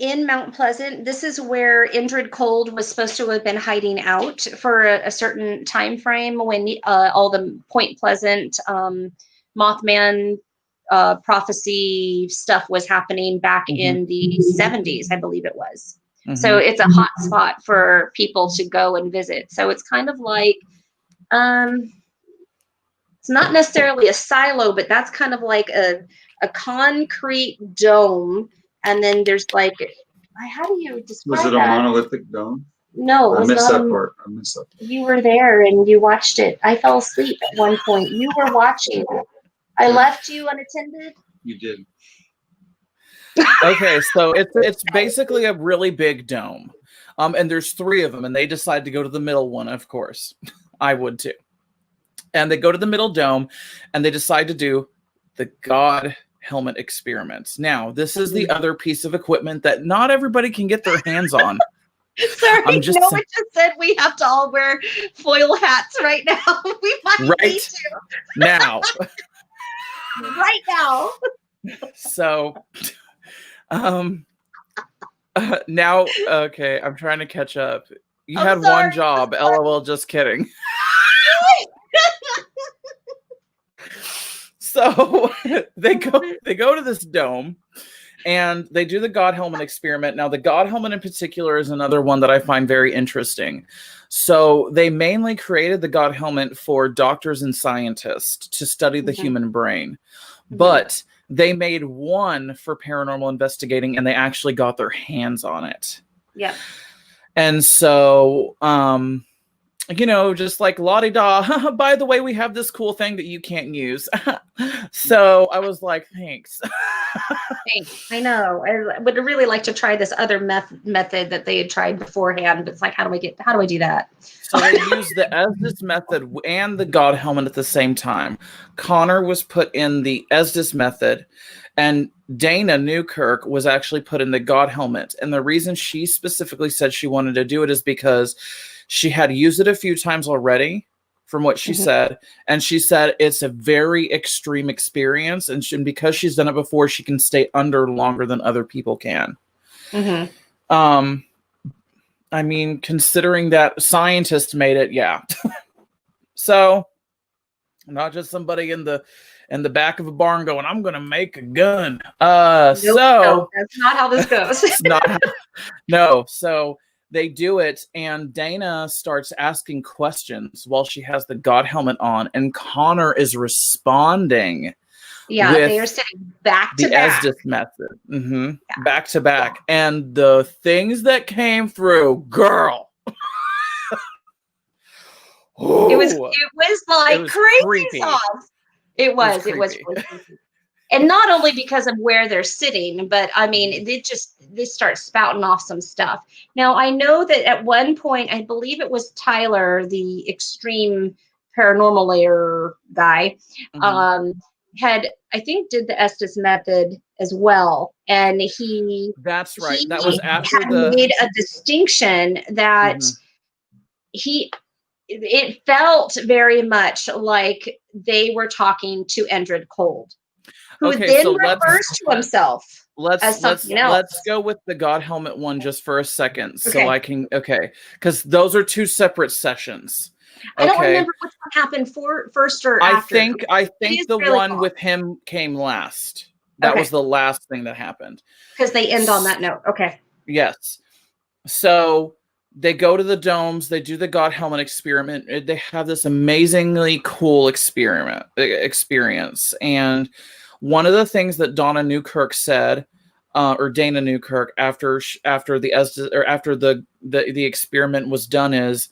S2: in Mount Pleasant. This is where Indrid Cold was supposed to have been hiding out for a certain time frame when all the Point Pleasant Mothman prophecy stuff was happening back in the 70s, I believe it was. So it's a hot spot for people to go and visit. So it's kind of like, it's not necessarily a silo, but that's kind of like a concrete dome. And then there's like, how do you describe
S3: Was it a monolithic dome?
S2: No, it was
S3: I missed
S2: not.
S3: that part. I missed that.
S2: You were there and you watched it. I fell asleep at one point. You were watching it. I left you unattended.
S3: You did.
S1: Okay, so it's basically a really big dome. And there's 3 of them, and they decide to go to the middle one, of course. I would too. And they go to the middle dome, and they decide to do the God helmet experiments. Now, this is the other piece of equipment that not everybody can get their hands on.
S2: Sorry, Noah just said we have to all wear foil hats right now. We might need to.
S1: Now.
S2: Right now.
S1: So, now, okay, I'm trying to catch up. You had one job. LOL, just kidding. So they go to this dome and they do the God helmet experiment. Now, the God helmet in particular is another one that I find very interesting. So they mainly created the God helmet for doctors and scientists to study the human brain. But they made one for paranormal investigating, and they actually got their hands on it.
S2: Yeah.
S1: And so, you know, just like la-di-da, by the way, we have this cool thing that you can't use. So I was like, thanks.
S2: Thanks. I know. I would really like to try this other method that they had tried beforehand, but it's like, how do I do that?
S1: So they used the Estes method and the God helmet at the same time. Connor was put in the Estes method, and Dana Newkirk was actually put in the God helmet. And the reason she specifically said she wanted to do it is because she had used it a few times already, from what she said. And she said it's a very extreme experience. And because she's done it before, she can stay under longer than other people can. I mean, considering that scientists made it, yeah. So, not just somebody in the back of a barn going, I'm going to make a gun.
S2: Nope,
S1: So
S2: no, that's not how this goes.
S1: It's not. No. So they do it, and Dana starts asking questions while she has the God helmet on, and Connor is responding.
S2: Yeah, they are sitting back to back.
S1: The Estes method. Back to back. And the things that came through, girl.
S2: It was like crazy
S1: creepy.
S2: sauce. It was really creepy. And not only because of where they're sitting, but I mean, they start spouting off some stuff. Now, I know that at one point, I believe it was Tyler, the extreme paranormal layer guy, did the Estes method as well. And
S1: that's right. That was after
S2: made a distinction that it felt very much like they were talking to Indrid Cold, who then refers to himself as something else.
S1: Let's go with the God helmet one just for a second, so I can because those are 2 separate sessions.
S2: I don't remember which one happened first or after.
S1: I think the really one with him came last. That was the last thing that happened.
S2: Because they end on that note. Okay.
S1: Yes. So they go to the domes. They do the God helmet experiment. They have this amazingly cool experience. And one of the things that Dana Newkirk said, or Dana Newkirk, after the experiment was done, is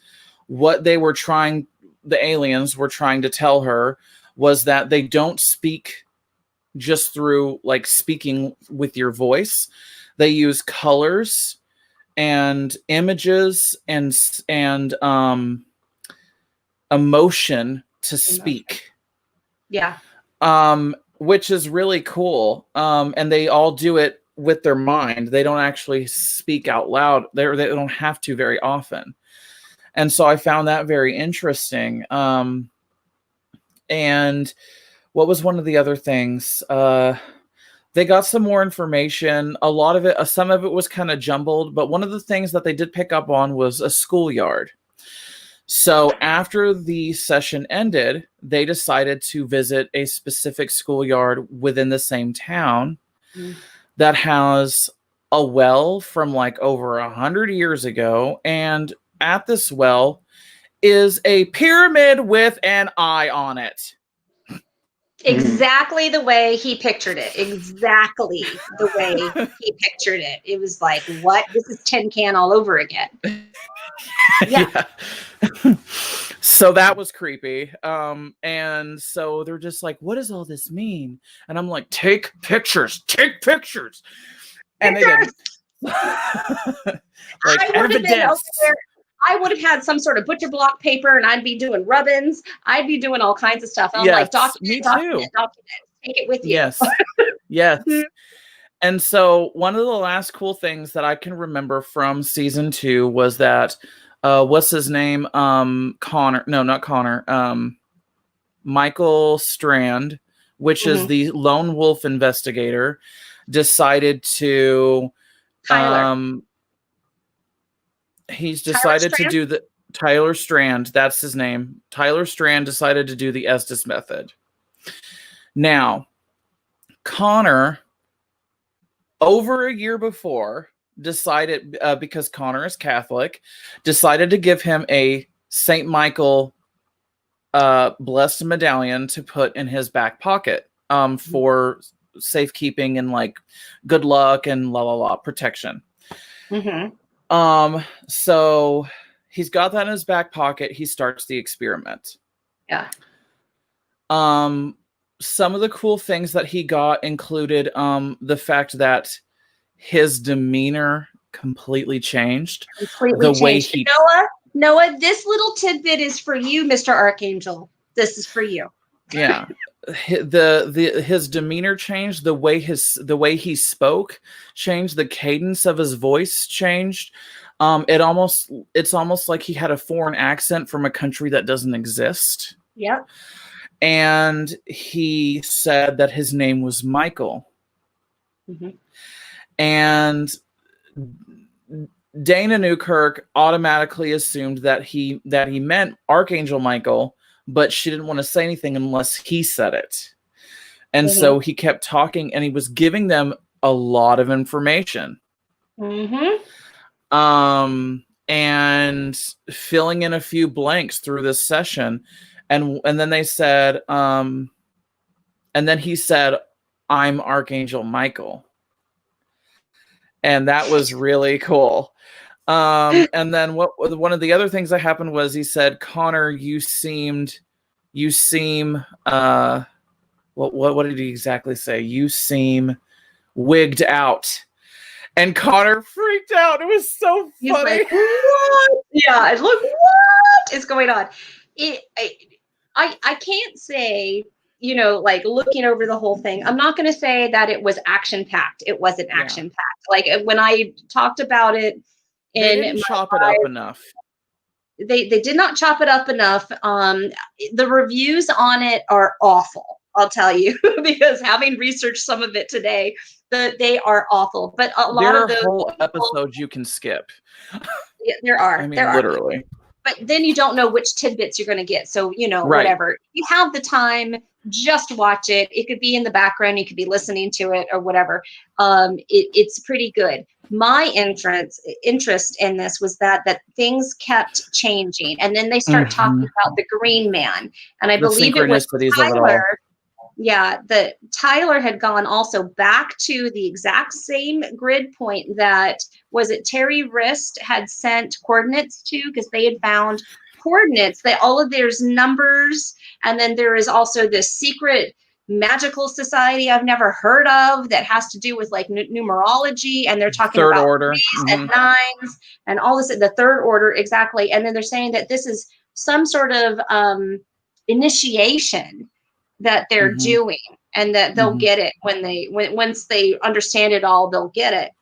S1: what they were trying. The aliens were trying to tell her was that they don't speak just through like speaking with your voice. They use colors and images and emotion to speak.
S2: Yeah.
S1: which is really cool. And they all do it with their mind. They don't actually speak out loud. They don't have to very often. And so I found that very interesting. And what was one of the other things? They got some more information. A lot of it, some of it was kind of jumbled, but one of the things that they did pick up on was a schoolyard. So after the session ended, they decided to visit a specific schoolyard within the same town that has a well from like over 100 years ago. And at this well is a pyramid with an eye on it.
S2: Exactly the way he pictured it. Exactly the way he pictured it. It was like, what? This is Tin Can all over again. Yeah.
S1: So that was creepy. And so they're just like, what does all this mean? And I'm like, take pictures. And they did. Like, evidence.
S2: I would have had some sort of butcher block paper, and I'd be doing rub-ins. I'd be doing all kinds of stuff. And I'm like, document. Take it with you.
S1: Yes. And so one of the last cool things that I can remember from season 2 was that, what's his name? Connor. No, not Connor. Michael Strand, which is the lone wolf investigator, decided to... He's decided to do the Tyler Strand. That's his name. Tyler Strand decided to do the Estes method. Now, Connor, over a year before, decided, because Connor is Catholic, decided to give him a St. Michael blessed medallion to put in his back pocket for safekeeping and like good luck and protection. So he's got that in his back pocket. He starts the experiment.
S2: Yeah.
S1: Some of the cool things that he got included the fact that his demeanor completely changed.
S2: Noah, this little tidbit is for you, Mr. Archangel. This is for you.
S1: Yeah. His demeanor changed, the way he spoke changed, the cadence of his voice changed. It's almost like he had a foreign accent from a country that doesn't exist.
S2: Yep.
S1: And he said that his name was Michael. And Dana Newkirk automatically assumed that he meant Archangel Michael, but she didn't want to say anything unless he said it. And so he kept talking, and he was giving them a lot of information. And filling in a few blanks through this session. And then they said, and then he said, I'm Archangel Michael. And that was really cool. And then one of the other things that happened was he said, Connor, you seem, what did he exactly say? You seem wigged out. And Connor freaked out. It was so funny.
S2: He's like, what? Yeah, look, what is going on? I can't say, like looking over the whole thing, I'm not going to say that it was action-packed. It wasn't action-packed. Like when I talked about it,
S1: they didn't chop it up enough.
S2: They did not chop it up enough. The reviews on it are awful, I'll tell you, because having researched some of it today, they are awful. But a lot of those
S1: whole episodes you can skip.
S2: Yeah, there are.
S1: I mean, literally.
S2: But then you don't know which tidbits you're going to get. So, whatever. If you have the time, just watch it. It could be in the background. You could be listening to it or whatever. It's pretty good. My interest in this was that things kept changing. And then they start talking about the Green Man. And I believe it was Tyler. Yeah, Tyler had gone also back to the exact same grid point that, was it Terry Wrist had sent coordinates to, because they had found coordinates that there's numbers, and then there is also this secret magical society I've never heard of that has to do with like numerology, and they're talking
S1: third
S2: about
S1: order
S2: and nines and all this, the third order, exactly. And then they're saying that this is some sort of initiation that they're doing. and that they'll get it once they understand it all, they'll get it.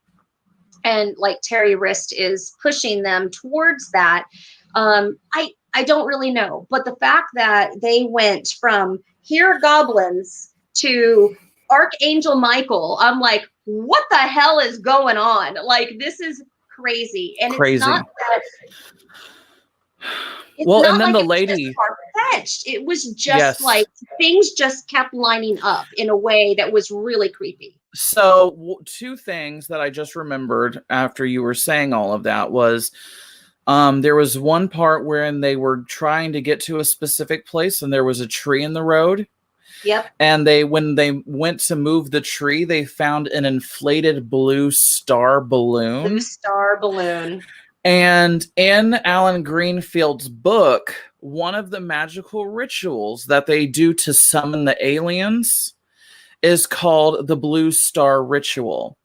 S2: And like Terry Wrist is pushing them towards that. I don't really know, but the fact that they went from here goblins to Archangel Michael, I'm like, what the hell is going on? Like, this is crazy. And
S1: Crazy.
S2: It's not that.
S1: Well, and then the lady,
S2: far-fetched. It was just like things just kept lining up in a way that was really creepy.
S1: So two things that I just remembered after you were saying all of that was there was one part wherein they were trying to get to a specific place and there was a tree in the road.
S2: Yep.
S1: And when they went to move the tree, they found an inflated blue star balloon.
S2: Blue star balloon.
S1: And in Alan Greenfield's book, one of the magical rituals that they do to summon the aliens is called the Blue Star Ritual.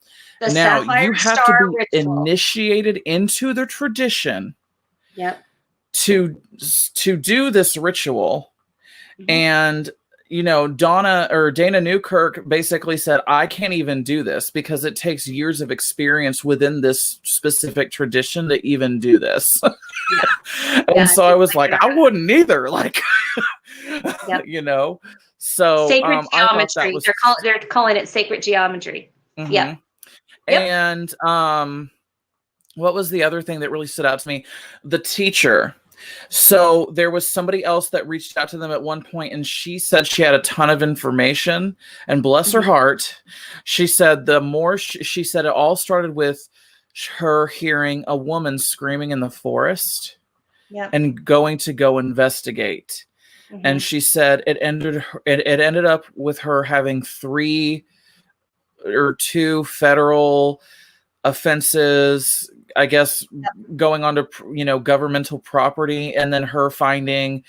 S1: Now, you have to be initiated into the tradition to do this ritual. And, you know, Dana Newkirk basically said, I can't even do this because it takes years of experience within this specific tradition to even do this. And so I was like, I wouldn't either. Like, you know, so
S2: sacred geometry. They're calling it sacred geometry. Yep.
S1: And what was the other thing that really stood out to me? The teacher. So there was somebody else that reached out to them at one point, and she said she had a ton of information, and bless her heart, she said she said it all started with her hearing a woman screaming in the forest and going to go investigate. And she said it ended up with her having 3 or 2 federal offenses, I guess, going onto, you know, governmental property, and then her finding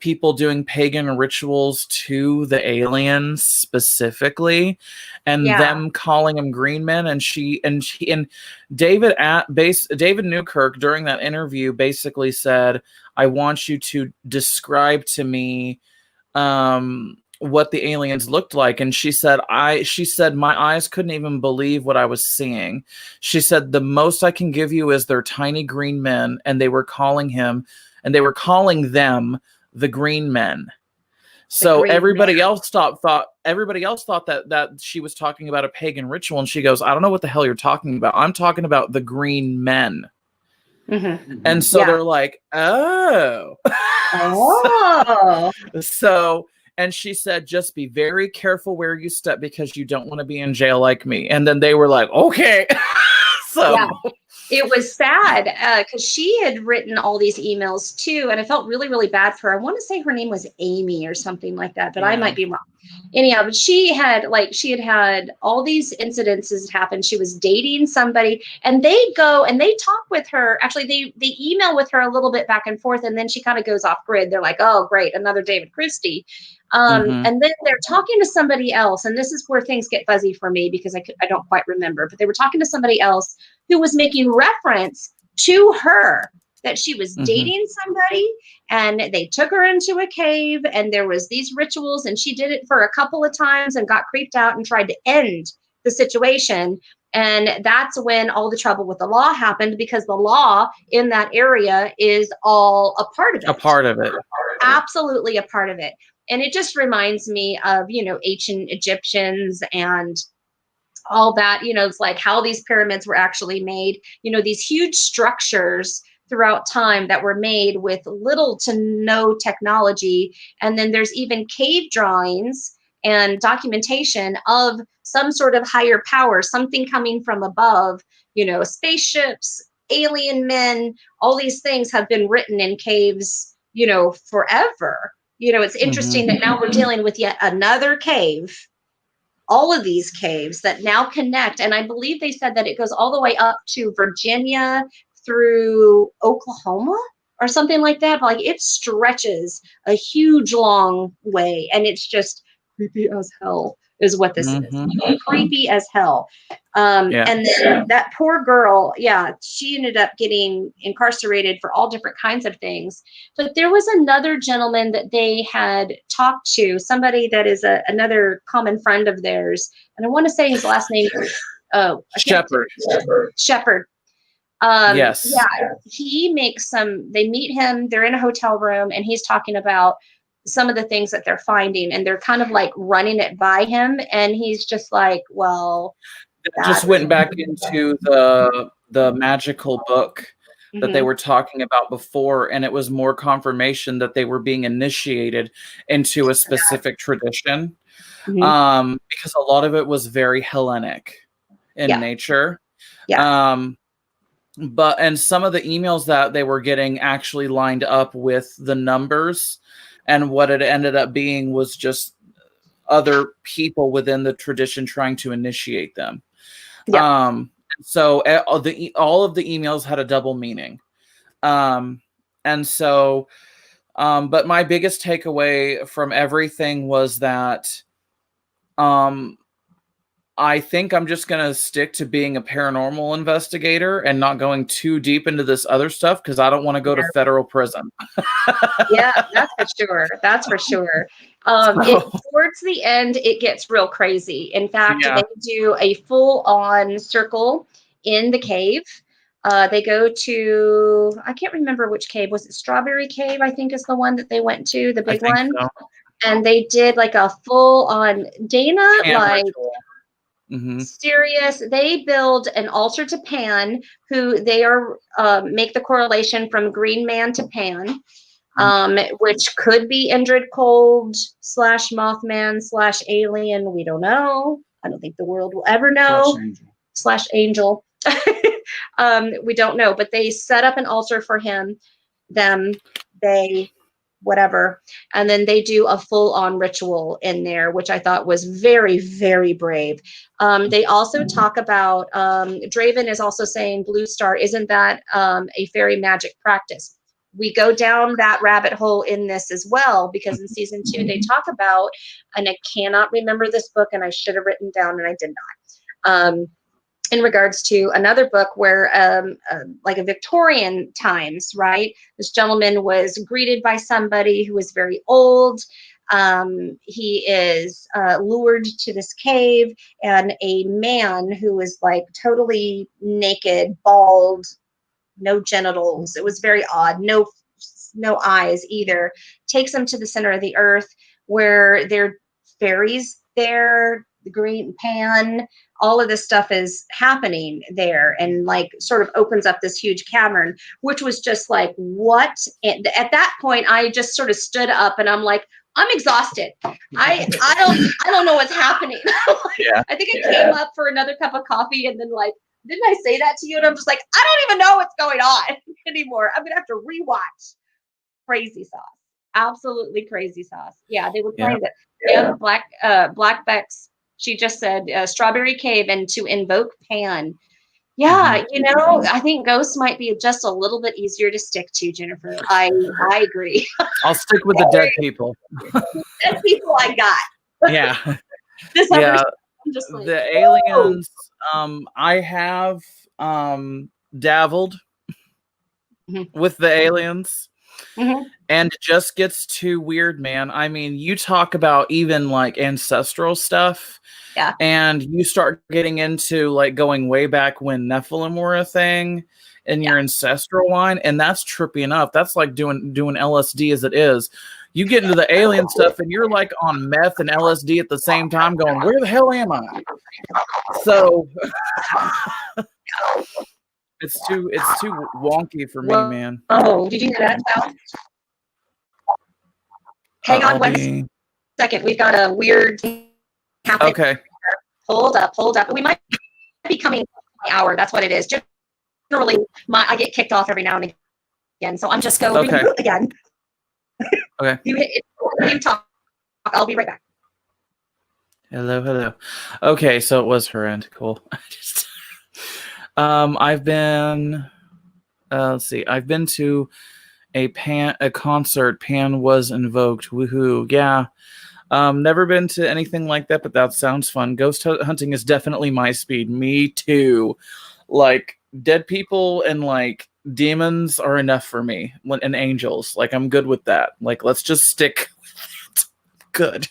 S1: people doing pagan rituals to the aliens specifically, and them calling them green men. And David Newkirk during that interview basically said, I want you to describe to me what the aliens looked like. And she said my eyes couldn't even believe what I was seeing. She said the most I can give you is they're tiny green men, and they were calling them the green men. So everybody else thought that she was talking about a pagan ritual, and she goes, I don't know what the hell you're talking about. I'm talking about the green men. And so they're like, oh. So, and she said, just be very careful where you step because you don't want to be in jail like me. And then they were like, okay. So
S2: it was sad because she had written all these emails too. And I felt really, really bad for her. I want to say her name was Amy or something like that, but I might be wrong. Anyhow, but she had had all these incidences happen. She was dating somebody, and they go and they talk with her. Actually, they email with her a little bit back and forth, and then she kind of goes off grid. They're like, oh, great, another David Christie. And then they're talking to somebody else, and this is where things get fuzzy for me because I don't quite remember, but they were talking to somebody else who was making reference to her, that she was dating somebody, and they took her into a cave, and there was these rituals, and she did it for a couple of times and got creeped out and tried to end the situation. And that's when all the trouble with the law happened, because the law in that area is all a part of it.
S1: A part of it.
S2: Absolutely a part of it. And it just reminds me of, you know, ancient Egyptians and all that, you know, it's like how these pyramids were actually made, you know, these huge structures throughout time that were made with little to no technology. And then there's even cave drawings and documentation of some sort of higher power, something coming from above, you know, spaceships, alien men, all these things have been written in caves, you know, forever. You know, it's interesting that now we're dealing with yet another cave, all of these caves that now connect. And I believe they said that it goes all the way up to Virginia through Oklahoma or something like that. But like, it stretches a huge long way, and it's just creepy as hell is what this is. Creepy as hell. And then that poor girl, she ended up getting incarcerated for all different kinds of things. But there was another gentleman that they had talked to, somebody that is another common friend of theirs. And I want to say his last name is
S1: Shepherd.
S2: Shepherd.
S1: Yes.
S2: Yeah, they meet him, they're in a hotel room, and he's talking about some of the things that they're finding, and they're kind of like running it by him. And he's just like, well,
S1: just went back into the magical book that they were talking about before, and it was more confirmation that they were being initiated into a specific tradition, because a lot of it was very Hellenic in nature. And some of the emails that they were getting actually lined up with the numbers, and what it ended up being was just other people within the tradition trying to initiate them. So all of the emails had a double meaning. But my biggest takeaway from everything was that I think I'm just going to stick to being a paranormal investigator and not going too deep into this other stuff, because I don't want to go to federal prison.
S2: Yeah, that's for sure. That's for sure. Towards the end, it gets real crazy. In fact, they do a full-on circle in the cave. They go to, I can't remember which cave. Was it Strawberry Cave, I think is the one that they went to, the big one? So. And they did like a full-on Dana, serious. They build an altar to Pan, who they are make the correlation from Green Man to Pan, which could be Indrid Cold / Mothman / alien. We don't know. I don't think the world will ever know. / angel. We don't know, but they set up an altar for him, whatever. And then they do a full-on ritual in there, which I thought was very, very brave. They also talk about, Draven is also saying, Blue Star, isn't that a fairy magic practice? We go down that rabbit hole in this as well, because in season 2, they talk about, and I cannot remember this book, and I should have written down, and I did not. In regards to another book where, like a Victorian times, right? This gentleman was greeted by somebody who was very old. He is lured to this cave, and a man who was like totally naked, bald, no genitals. It was very odd. No eyes either. Takes him to the center of the earth where there are fairies there, the green Pan, all of this stuff is happening there, and like sort of opens up this huge cavern, which was just like, what? And at that point, I just sort of stood up, and I'm like, I'm exhausted. I don't know what's happening. I think I came up for another cup of coffee, and then like, didn't I say that to you? And I'm just like, I don't even know what's going on anymore. I'm gonna have to rewatch. Crazy sauce. Absolutely crazy sauce. Yeah, they were playing that. Yeah, Black Beck's. She just said Strawberry Cave and to invoke Pan. Yeah, I think ghosts might be just a little bit easier to stick to, Jennifer. I agree.
S1: I'll stick with the dead people.
S2: Dead people I got.
S1: Yeah.
S2: This other just like,
S1: the aliens, I have dabbled with the aliens. And it just gets too weird, man. I mean, you talk about even like ancestral stuff.
S2: Yeah.
S1: And you start getting into like going way back when Nephilim were a thing in your ancestral line, and that's trippy enough. That's like doing LSD as it is. You get into the alien stuff and you're like on meth and LSD at the same time going, where the hell am I? So it's too wonky for me, man.
S2: Oh, did you hear that sound? Hang on 1 second. We've got a weird thing happening.
S1: Okay.
S2: Hold up. We might be coming an hour. That's what it is. Generally, I get kicked off every now and again, so I'm just going again.
S1: Okay.
S2: You talk. I'll be right back.
S1: Hello. Okay, so it was her end. Cool. I've been. Let's see. I've been to a concert. Pan was invoked. Woohoo! Yeah. Never been to anything like that, but that sounds fun. Ghost hunting is definitely my speed. Me too. Like dead people and like demons are enough for me. And angels, like I'm good with that. Like let's just stick with it. Good.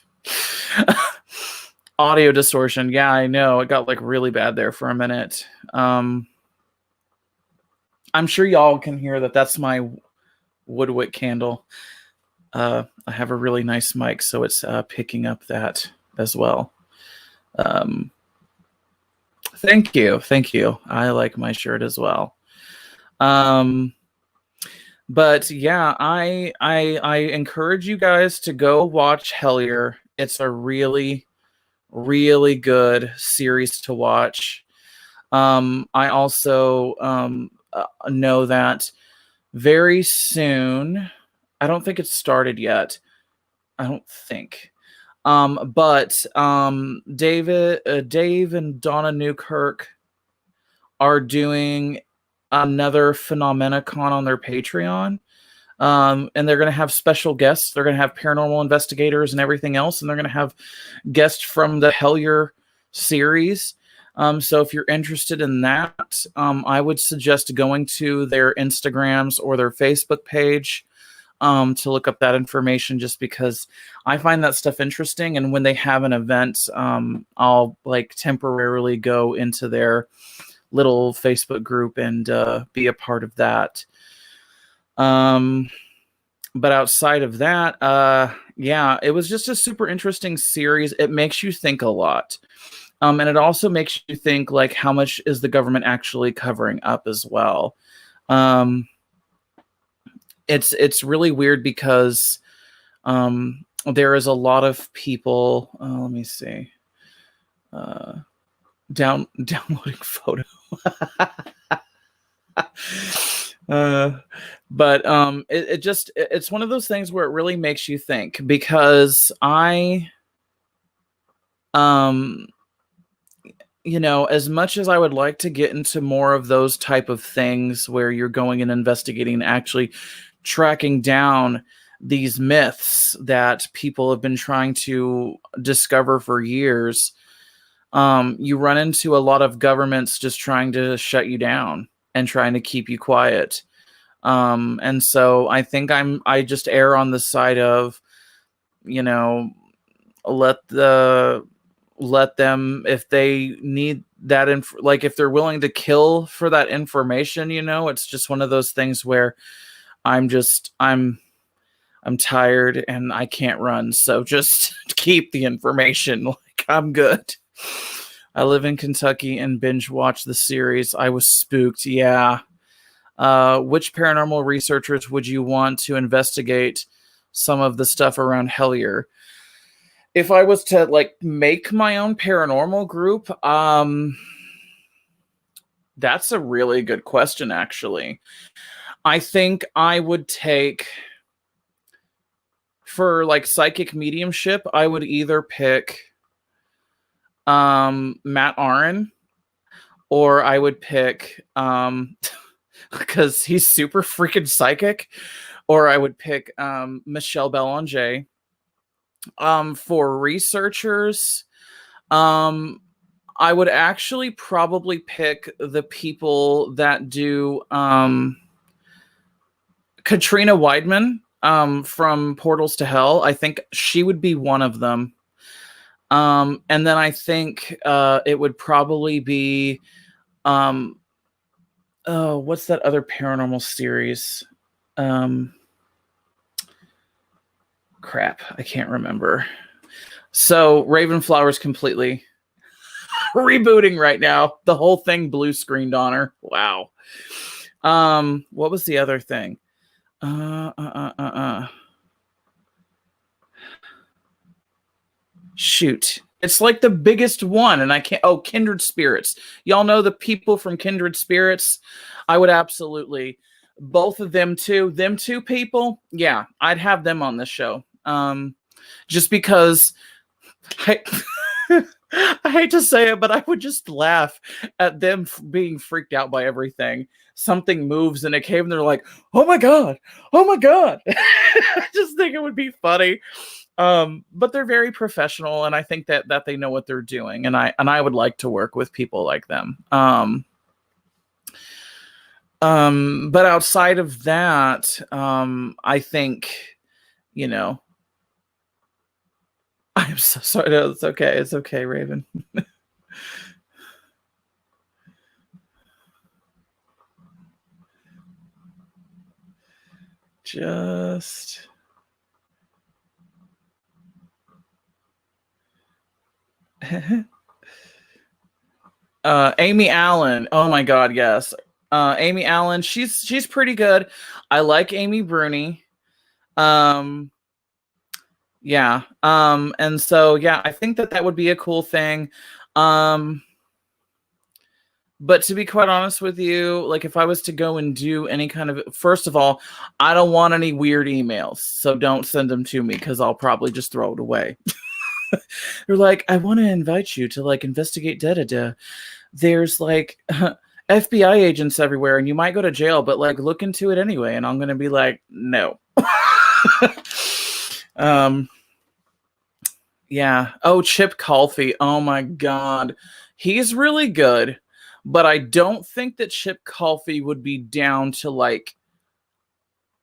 S1: Audio distortion. Yeah, I know. It got like really bad there for a minute. I'm sure y'all can hear that. That's my woodwick candle. I have a really nice mic, so it's picking up that as well. Thank you. I like my shirt as well. But yeah, I encourage you guys to go watch Hellier. It's a really, really good series to watch. I also know that very soon, I don't think it's started yet. I don't think. But Dave and Donna Newkirk are doing another Phenomenacon on their Patreon. And they're going to have special guests. They're going to have paranormal investigators and everything else. And they're going to have guests from the Hellier series. So if you're interested in that, I would suggest going to their Instagrams or their Facebook page to look up that information, just because I find that stuff interesting. And when they have an event, I'll like temporarily go into their little Facebook group and be a part of that. But outside of that, yeah, it was just a super interesting series. It makes you think a lot. And it also makes you think, like, how much is the government actually covering up as well? It's really weird because there is a lot of people. Let me see. Downloading photo. But it's one of those things where it really makes you think, because you know, as much as I would like to get into more of those type of things where you're going and investigating, actually tracking down these myths that people have been trying to discover for years, you run into a lot of governments just trying to shut you down and trying to keep you quiet. And so I think I just err on the side of, you know, let them, if they need that like if they're willing to kill for that information, you know, it's just one of those things where I'm tired and I can't run, so just keep the information. Like, I'm good. I live in Kentucky and binge watch the series. I was spooked. Yeah. Which paranormal researchers would you want to investigate some of the stuff around Hellier? If I was to like make my own paranormal group, that's a really good question, actually. I think I would take, for like psychic mediumship, I would either pick Matt Aaron, or I would pick because he's super freaking psychic, or I would pick Michelle Belanger. For researchers, I would actually probably pick the people that do Katrina Weidman from Portals to Hell. I think she would be one of them. And then I think it would probably be what's that other paranormal series? Crap, I can't remember. So Ravenflower's completely rebooting right now. The whole thing blue screened on her. Wow. What was the other thing? Shoot. It's like the biggest one, and I can't. Oh, Kindred Spirits. Y'all know the people from Kindred Spirits? I would absolutely, both of them too. Them two people, yeah, I'd have them on this show. Just because I hate to say it, but I would just laugh at them being freaked out by everything. Something moves in a cave and they're like, oh my God. I just think it would be funny. But they're very professional, and I think that they know what they're doing, and I would like to work with people like them. But outside of that, I think, you know, I'm so sorry. No, it's okay. It's okay, Raven. Just Amy Allen. Oh my God, yes. Amy Allen, she's pretty good. I like Amy Bruni. Yeah. And so yeah, I think that would be a cool thing. But to be quite honest with you, like if I was to go and do any kind of, first of all, I don't want any weird emails. So don't send them to me because I'll probably just throw it away. They're like, I want to invite you to like investigate da-da-da. There's like FBI agents everywhere and you might go to jail, but like look into it anyway. And I'm going to be like, no. Yeah. Oh, Chip Colfie. Oh my God. He's really good. But I don't think that Chip Colfie would be down to like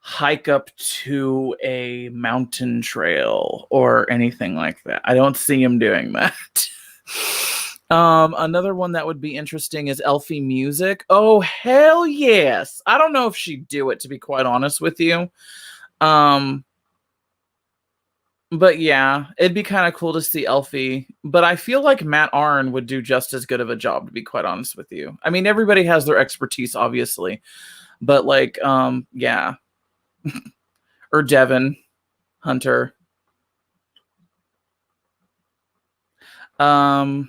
S1: hike up to a mountain trail or anything like that. I don't see him doing that. Another one that would be interesting is Elfie Music. Oh, hell yes. I don't know if she'd do it, to be quite honest with you. But yeah, it'd be kind of cool to see Elfie. But I feel like Matt Arn would do just as good of a job, to be quite honest with you. I mean, everybody has their expertise, obviously. But like, yeah. Or Devin Hunter. Nope,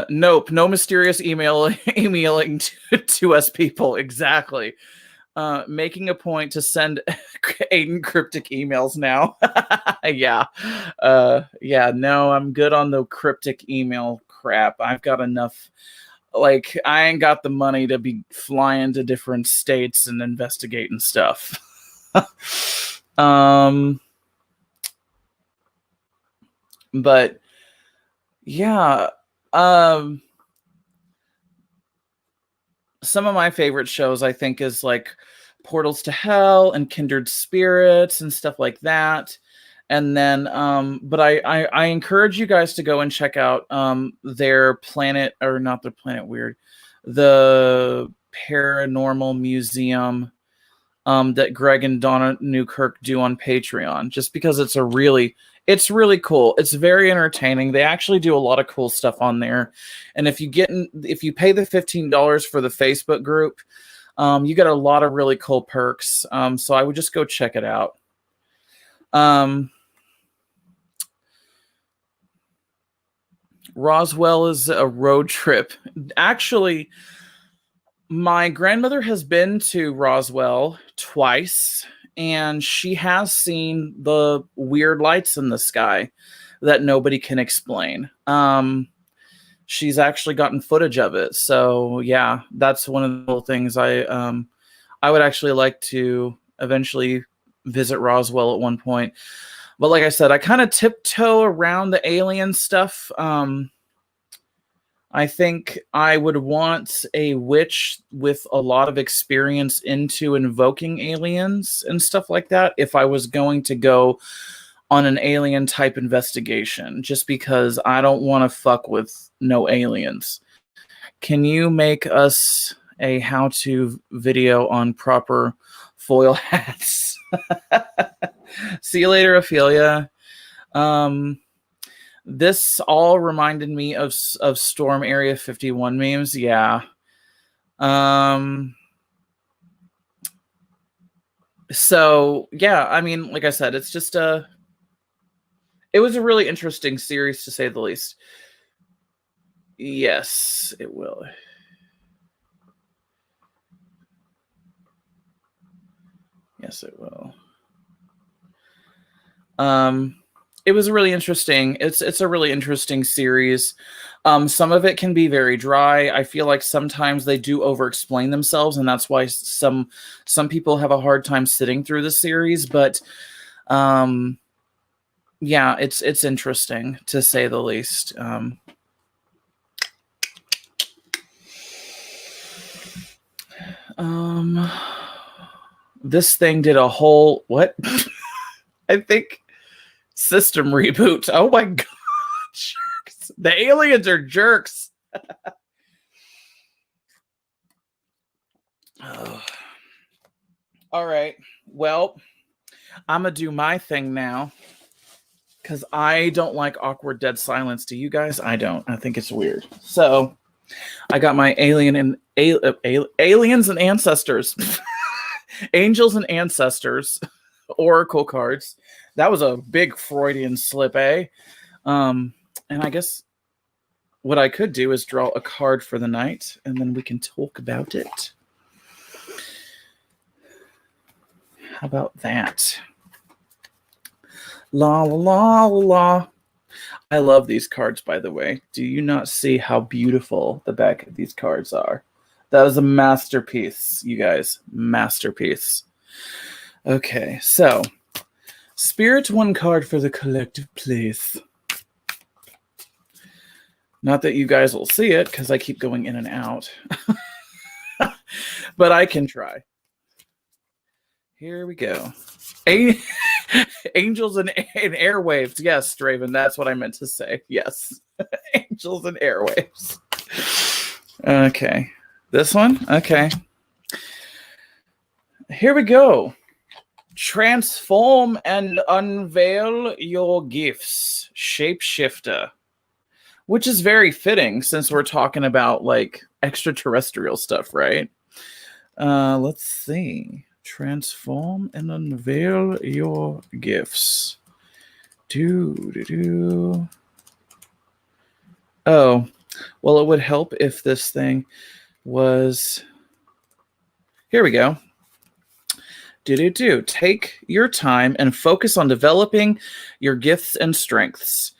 S1: no mysterious emailing to us people. Exactly. Making a point to send Aiden cryptic emails now. Yeah. Yeah, no, I'm good on the cryptic email crap. I've got enough. Like, I ain't got the money to be flying to different states and investigating stuff. But yeah, some of my favorite shows I think is like Portals to Hell and Kindred Spirits and stuff like that. And then but I encourage you guys to go and check out their Planet, or not their Planet Weird, the Paranormal Museum that Greg and Donna Newkirk do on Patreon, just because it's really cool. It's very entertaining. They actually do a lot of cool stuff on there. And if you pay the $15 for the Facebook group, you get a lot of really cool perks. So I would just go check it out. Roswell is a road trip. Actually, my grandmother has been to Roswell twice, and she has seen the weird lights in the sky that nobody can explain. She's actually gotten footage of it. So yeah, that's one of the things I would actually like to eventually visit Roswell at one point. But like I said, I kind of tiptoe around the alien stuff. I think I would want a witch with a lot of experience into invoking aliens and stuff like that if I was going to go on an alien type investigation, just because I don't want to fuck with no aliens. Can you make us a how-to video on proper foil hats? See you later, Ophelia. This all reminded me of Storm Area 51 memes. Yeah. So yeah, I mean, like I said, it's just it was a really interesting series, to say the least. Yes, it will. Yes, it will. it was really interesting. It's a really interesting series. Some of it can be very dry. I feel like sometimes they do over-explain themselves, and that's why some people have a hard time sitting through the series. But yeah, it's interesting to say the least. This thing did a whole what? I think system reboot. Oh my god, jerks. The aliens are jerks. Oh. All right. Well, I'm gonna do my thing now because I don't like awkward dead silence. Do you guys? I don't. I think it's weird. So I got my aliens and ancestors, angels and ancestors, oracle cards. That was a big Freudian slip, eh? And I guess what I could do is draw a card for the night, and then we can talk about it. How about that? La la la la. I love these cards, by the way. Do you not see how beautiful the back of these cards are? That is a masterpiece, you guys. Masterpiece. Okay, so Spirit, one card for the collective, please. Not that you guys will see it, because I keep going in and out. But I can try. Here we go. Angels and airwaves. Yes, Draven, that's what I meant to say. Yes. Angels and airwaves. Okay. This one? Okay. Here we go. Transform and unveil your gifts. Shapeshifter. Which is very fitting since we're talking about like extraterrestrial stuff, right? Let's see. Transform and unveil your gifts. Oh, well, it would help if this thing was. Here we go. Take your time and focus on developing your gifts and strengths.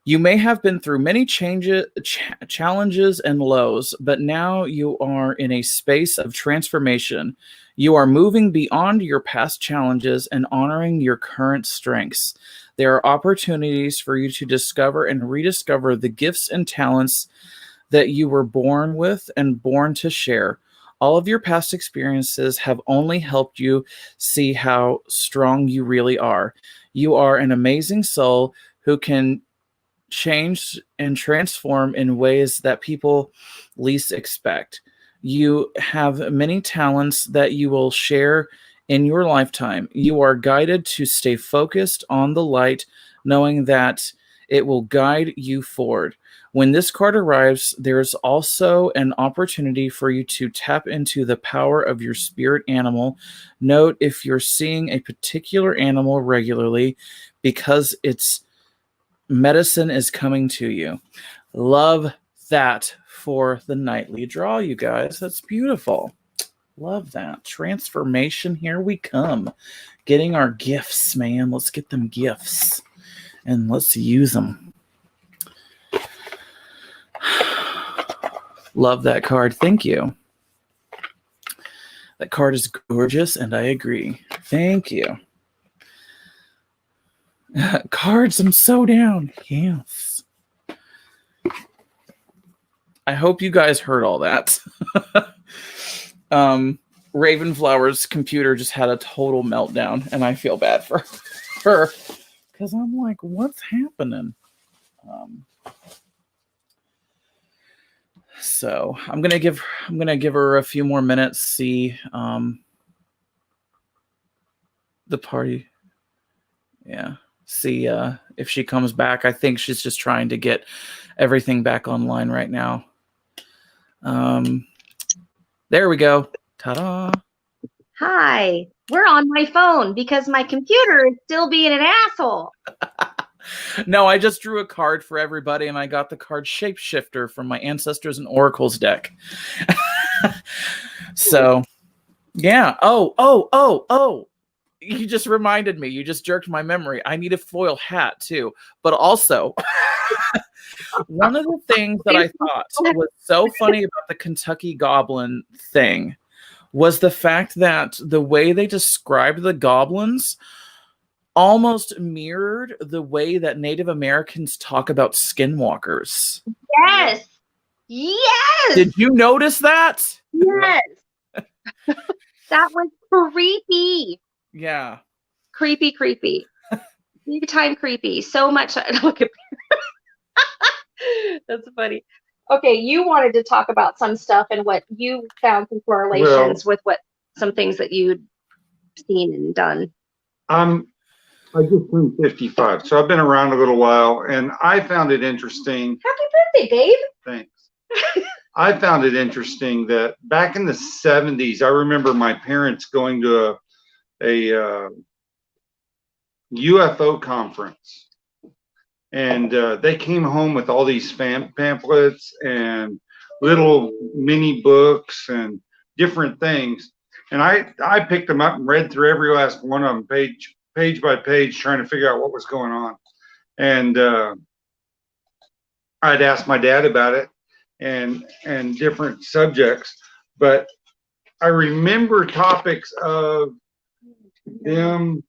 S1: You may have been through many challenges and lows, but now you are in a space of transformation. You are moving beyond your past challenges and honoring your current strengths. There are opportunities for you to discover and rediscover the gifts and talents that you were born with and born to share. All of your past experiences have only helped you see how strong you really are. You are an amazing soul who can change and transform in ways that people least expect. You have many talents that you will share in your lifetime. You are guided to stay focused on the light, knowing that it will guide you forward. When this card arrives, there's also an opportunity for you to tap into the power of your spirit animal. Note if you're seeing a particular animal regularly because its medicine is coming to you. Love that for the nightly draw, you guys. That's beautiful. Love that. Transformation, here we come. Getting our gifts, man. Let's get them gifts. And let's use them. Love that card. Thank you. That card is gorgeous, and I agree. Thank you. Cards, I'm so down. Yes. I hope you guys heard all that. Ravenflower's computer just had a total meltdown, and I feel bad for her because I'm like, what's happening? So I'm gonna give her a few more minutes. See the party. Yeah. See if she comes back. I think she's just trying to get everything back online right now. There we go. Ta-da.
S2: Hi. We're on my phone because my computer is still being an asshole.
S1: No, I just drew a card for everybody, and I got the card Shapeshifter from my Ancestors and Oracles deck. So, yeah. Oh. you just reminded me. You just jerked my memory. I need a foil hat too. But also, one of the things that I thought was so funny about the Kentucky Goblin thing was the fact that the way they described the goblins almost mirrored the way that Native Americans talk about skinwalkers.
S2: Yes. Yes.
S1: Did you notice that?
S2: Yes. That was creepy.
S1: Yeah.
S2: Creepy. Big time creepy. So much. Look at That's funny. Okay, you wanted to talk about some stuff and what you found some correlations with what some things that you'd seen and done.
S3: I just turned 55, so I've been around a little while, and I found it interesting.
S2: Happy birthday, babe.
S3: Thanks. I found it interesting that back in the 70s, I remember my parents going to a UFO conference, and they came home with all these pamphlets and little mini books and different things. And I picked them up and read through every last one of them, page by page, trying to figure out what was going on. And I'd ask my dad about it and different subjects, but I remember topics of them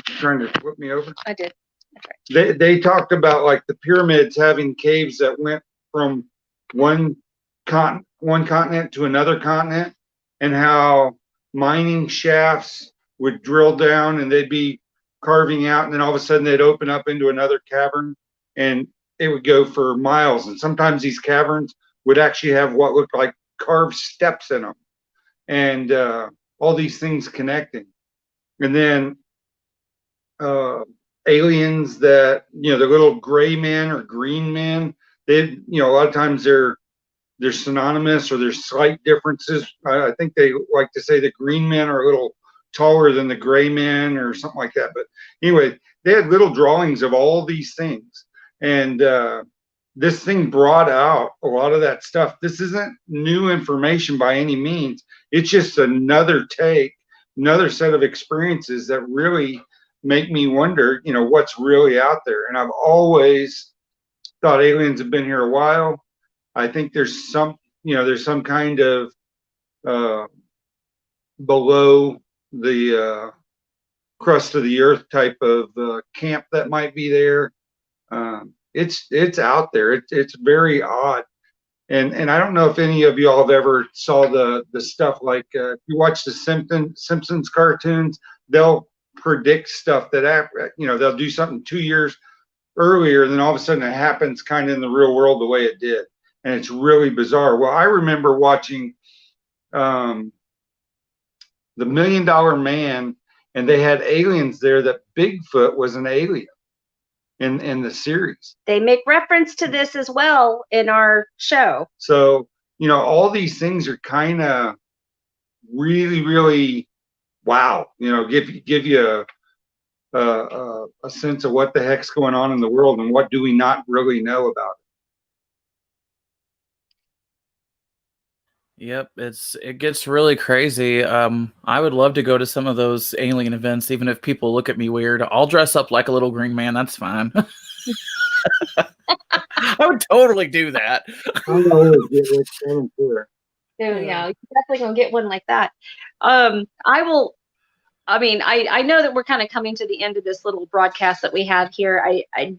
S3: trying to flip me over.
S2: I did. That's right.
S3: They talked about like the pyramids having caves that went from one continent to another continent, and how mining shafts would drill down and they'd be carving out, and then all of a sudden they'd open up into another cavern, and it would go for miles. And sometimes these caverns would actually have what looked like carved steps in them, and all these things connecting. And then aliens that, you know, the little gray men or green men, they, you know, a lot of times they're synonymous or there's slight differences. I think they like to say the green men are a little taller than the gray men or something like that. But anyway, they had little drawings of all these things. And this thing brought out a lot of that stuff. This isn't new information by any means. It's just another take, another set of experiences that really make me wonder, you know, what's really out there. And I've always thought aliens have been here a while. I think there's some, you know, there's some kind of below the crust of the earth type of camp that might be there. It's out there. It's very odd. And I don't know if any of y'all have ever saw the stuff like if you watch the Simpsons cartoons, they'll predict stuff that, you know, they'll do something 2 years earlier, and then all of a sudden it happens kind of in the real world the way it did. And it's really bizarre. Well, I remember watching The $1 Million Man, and they had aliens there that Bigfoot was an alien in the series.
S2: They make reference to this as well in our show.
S3: So, you know, all these things are kind of really, really wow. You know, give you a sense of what the heck's going on in the world and what do we not really know about it.
S1: Yep, it gets really crazy. I would love to go to some of those alien events, even if people look at me weird. I'll dress up like a little green man. That's fine. I would totally do that.
S2: Yeah, you're definitely gonna get one like that. I know that we're kind of coming to the end of this little broadcast that we have here. I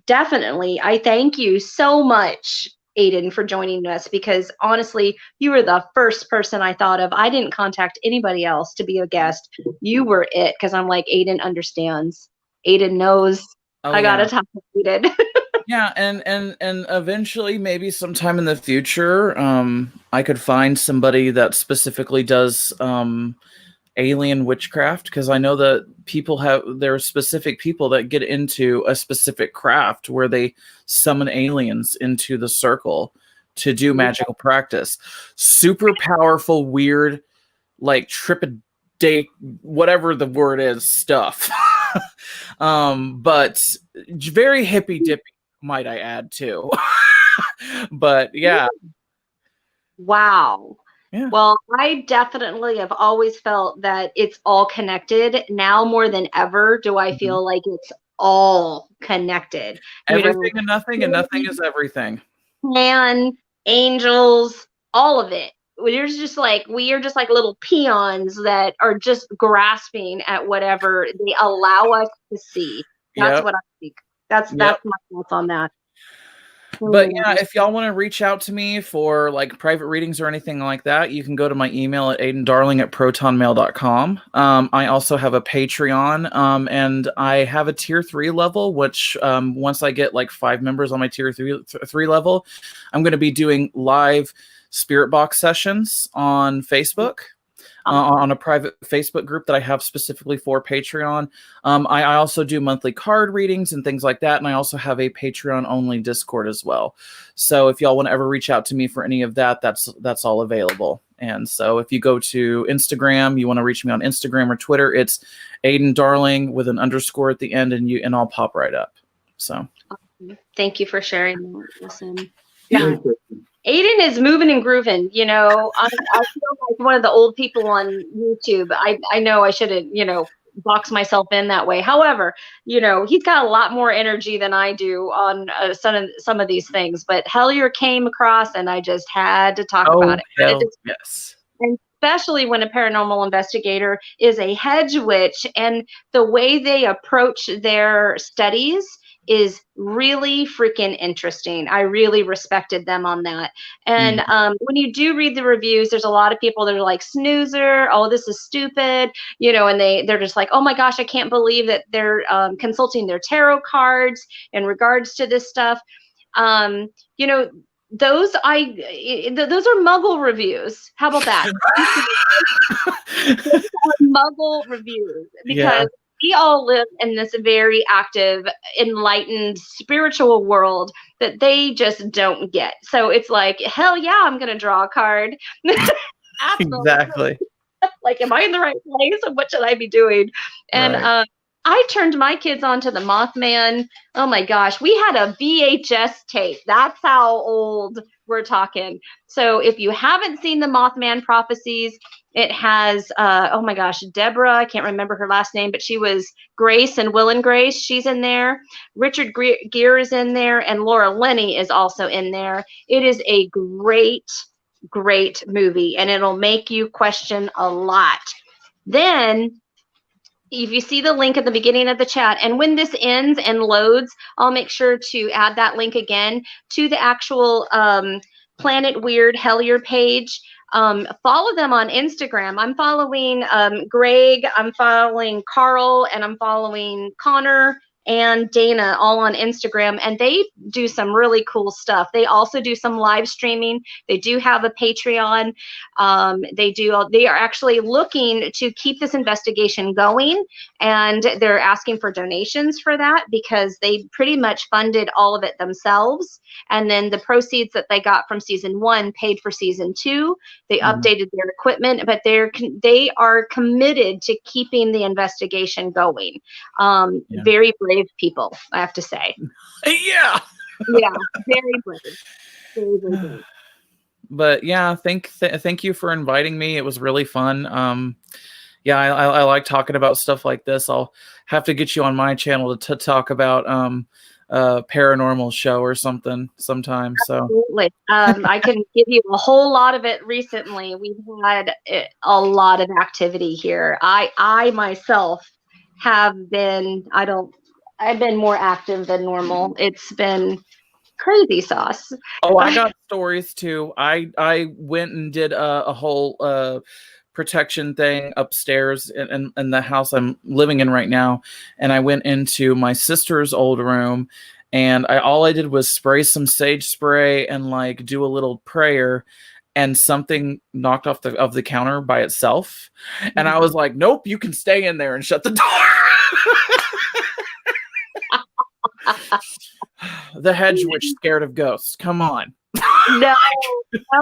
S2: thank you so much, Aiden, for joining us, because honestly, you were the first person I thought of. I didn't contact anybody else to be a guest. You were it, because I'm like, Aiden understands. Aiden knows. I gotta talk to Aiden.
S1: Yeah, and eventually, maybe sometime in the future, I could find somebody that specifically does alien witchcraft, because I know that there are specific people that get into a specific craft where they summon aliens into the circle to do magical practice. Super powerful, weird, like tripodate, whatever the word is, stuff. But very hippy dippy, might I add too. But yeah.
S2: Wow.
S1: Yeah.
S2: Well, I definitely have always felt that it's all connected. Now more than ever do I feel like it's all connected.
S1: Everything and nothing, and nothing is everything.
S2: Man, angels, all of it. We are just like little peons that are just grasping at whatever they allow us to see. That's what I think. That's my thoughts on that.
S1: But yeah, if y'all want to reach out to me for like private readings or anything like that, you can go to my email at aidendarling@protonmail.com. I also have a Patreon, and I have a tier 3 level, which once I get like 5 members on my tier 3 level, I'm going to be doing live spirit box sessions on Facebook. On a private Facebook group that I have specifically for Patreon. I also do monthly card readings and things like that. And I also have a Patreon only Discord as well. So if y'all want to ever reach out to me for any of that, that's all available. And so if you go to Instagram, you want to reach me on Instagram or Twitter, it's Aiden Darling with an underscore at the end, and I'll pop right up. So
S2: thank you for sharing that. Listen. Yeah. Aiden is moving and grooving, I feel like one of the old people on YouTube. I know I shouldn't, box myself in that way. However, he's got a lot more energy than I do on some of these things. But Hellier came across, and I just had to talk about it.
S1: Yes.
S2: And especially when a paranormal investigator is a hedge witch, and the way they approach their studies is really freaking interesting. I really respected them on that. And when you do read the reviews, there's a lot of people that are like, snoozer, oh, this is stupid, and they're just like, oh my gosh, I can't believe that they're consulting their tarot cards in regards to this stuff. Those are Muggle reviews. How about that? Those are Muggle reviews, because we all live in this very active, enlightened, spiritual world that they just don't get. So it's like, hell yeah, I'm going to draw a card.
S1: Exactly.
S2: Like, am I in the right place? What should I be doing? And I turned my kids onto the Mothman. Oh my gosh, we had a VHS tape. That's how old we're talking. So if you haven't seen the Mothman Prophecies, it has, oh my gosh, Deborah, I can't remember her last name, but she was Grace and Will and Grace. She's in there. Richard Gere is in there, and Laura Linney is also in there. It is a great movie, and it'll make you question a lot. Then if you see the link at the beginning of the chat, and when this ends and loads, I'll make sure to add that link again to the actual Planet Weird Hellier page. Follow them on Instagram. I'm following Greg, I'm following Carl, and I'm following Connor and Dana, all on Instagram, and they do some really cool stuff. They also do some live streaming. They do have a Patreon. They are actually looking to keep this investigation going, and they're asking for donations for that, because they pretty much funded all of it themselves. And then the proceeds that they got from season 1 paid for season 2. They updated their equipment, but they are committed to keeping the investigation going. Very brave people, I have to say.
S1: Yeah,
S2: very brave. Very brave.
S1: But yeah, thank you for inviting me. It was really fun. I like talking about stuff like this. I'll have to get you on my channel to talk about paranormal show or something sometime. So
S2: absolutely. I can give you a whole lot of it. Recently we've had a lot of activity here. I myself have been, I've been more active than normal. It's been crazy sauce.
S1: Oh, I got stories too. I went and did a whole protection thing upstairs in the house I'm living in right now, and I went into my sister's old room, and all I did was spray some sage spray and like do a little prayer, and something knocked off the counter by itself, and I was like, nope, you can stay in there, and shut the door. The hedge witch scared of ghosts. Come on.
S2: No,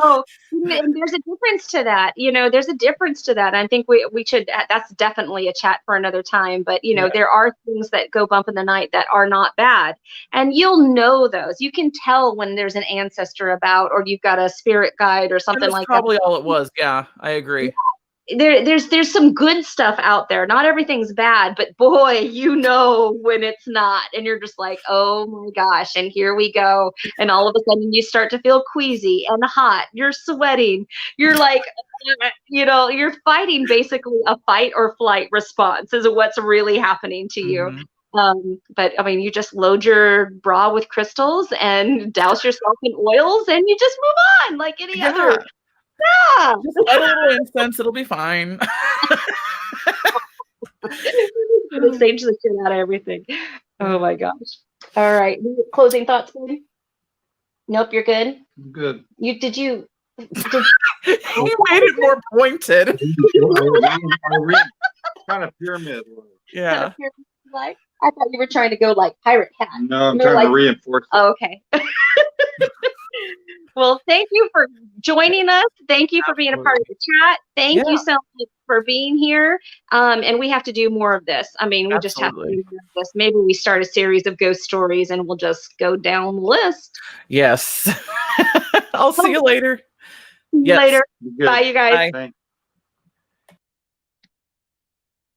S2: no. And there's a difference to that. There's a difference to that. I think we should, that's definitely a chat for another time. But, there are things that go bump in the night that are not bad. And you'll know those. You can tell when there's an ancestor about, or you've got a spirit guide or something like that.
S1: That's probably all it was. Yeah, I agree.
S2: There's some good stuff out there. Not everything's bad, but boy, when it's not, and you're just like, oh my gosh, and here we go. And all of a sudden you start to feel queasy and hot. You're sweating. You're like, you're fighting basically a fight or flight response is what's really happening to you. But I mean, you just load your bra with crystals and douse yourself in oils and you just move on like any other. Yeah.
S1: Just light a little incense, it'll be fine.
S2: It'll sage the shit out of everything. Oh my gosh. All right. Closing thoughts, Cody? Nope, you're good?
S3: I'm good.
S2: You
S1: made it more pointed.
S3: I read kind of pyramid.
S1: Yeah.
S2: Like, I thought you were trying to go like pirate hat.
S3: No, I'm trying to reinforce it.
S2: Oh, okay. Well, thank you for joining us. Thank you for being a part of the chat. Thank you so much for being here. And we have to do more of this. I mean, we just have to do more of this. Maybe we start a series of ghost stories and we'll just go down the list.
S1: Yes. I'll see you later.
S2: Later. Bye, you guys.
S1: Bye.
S3: Thanks.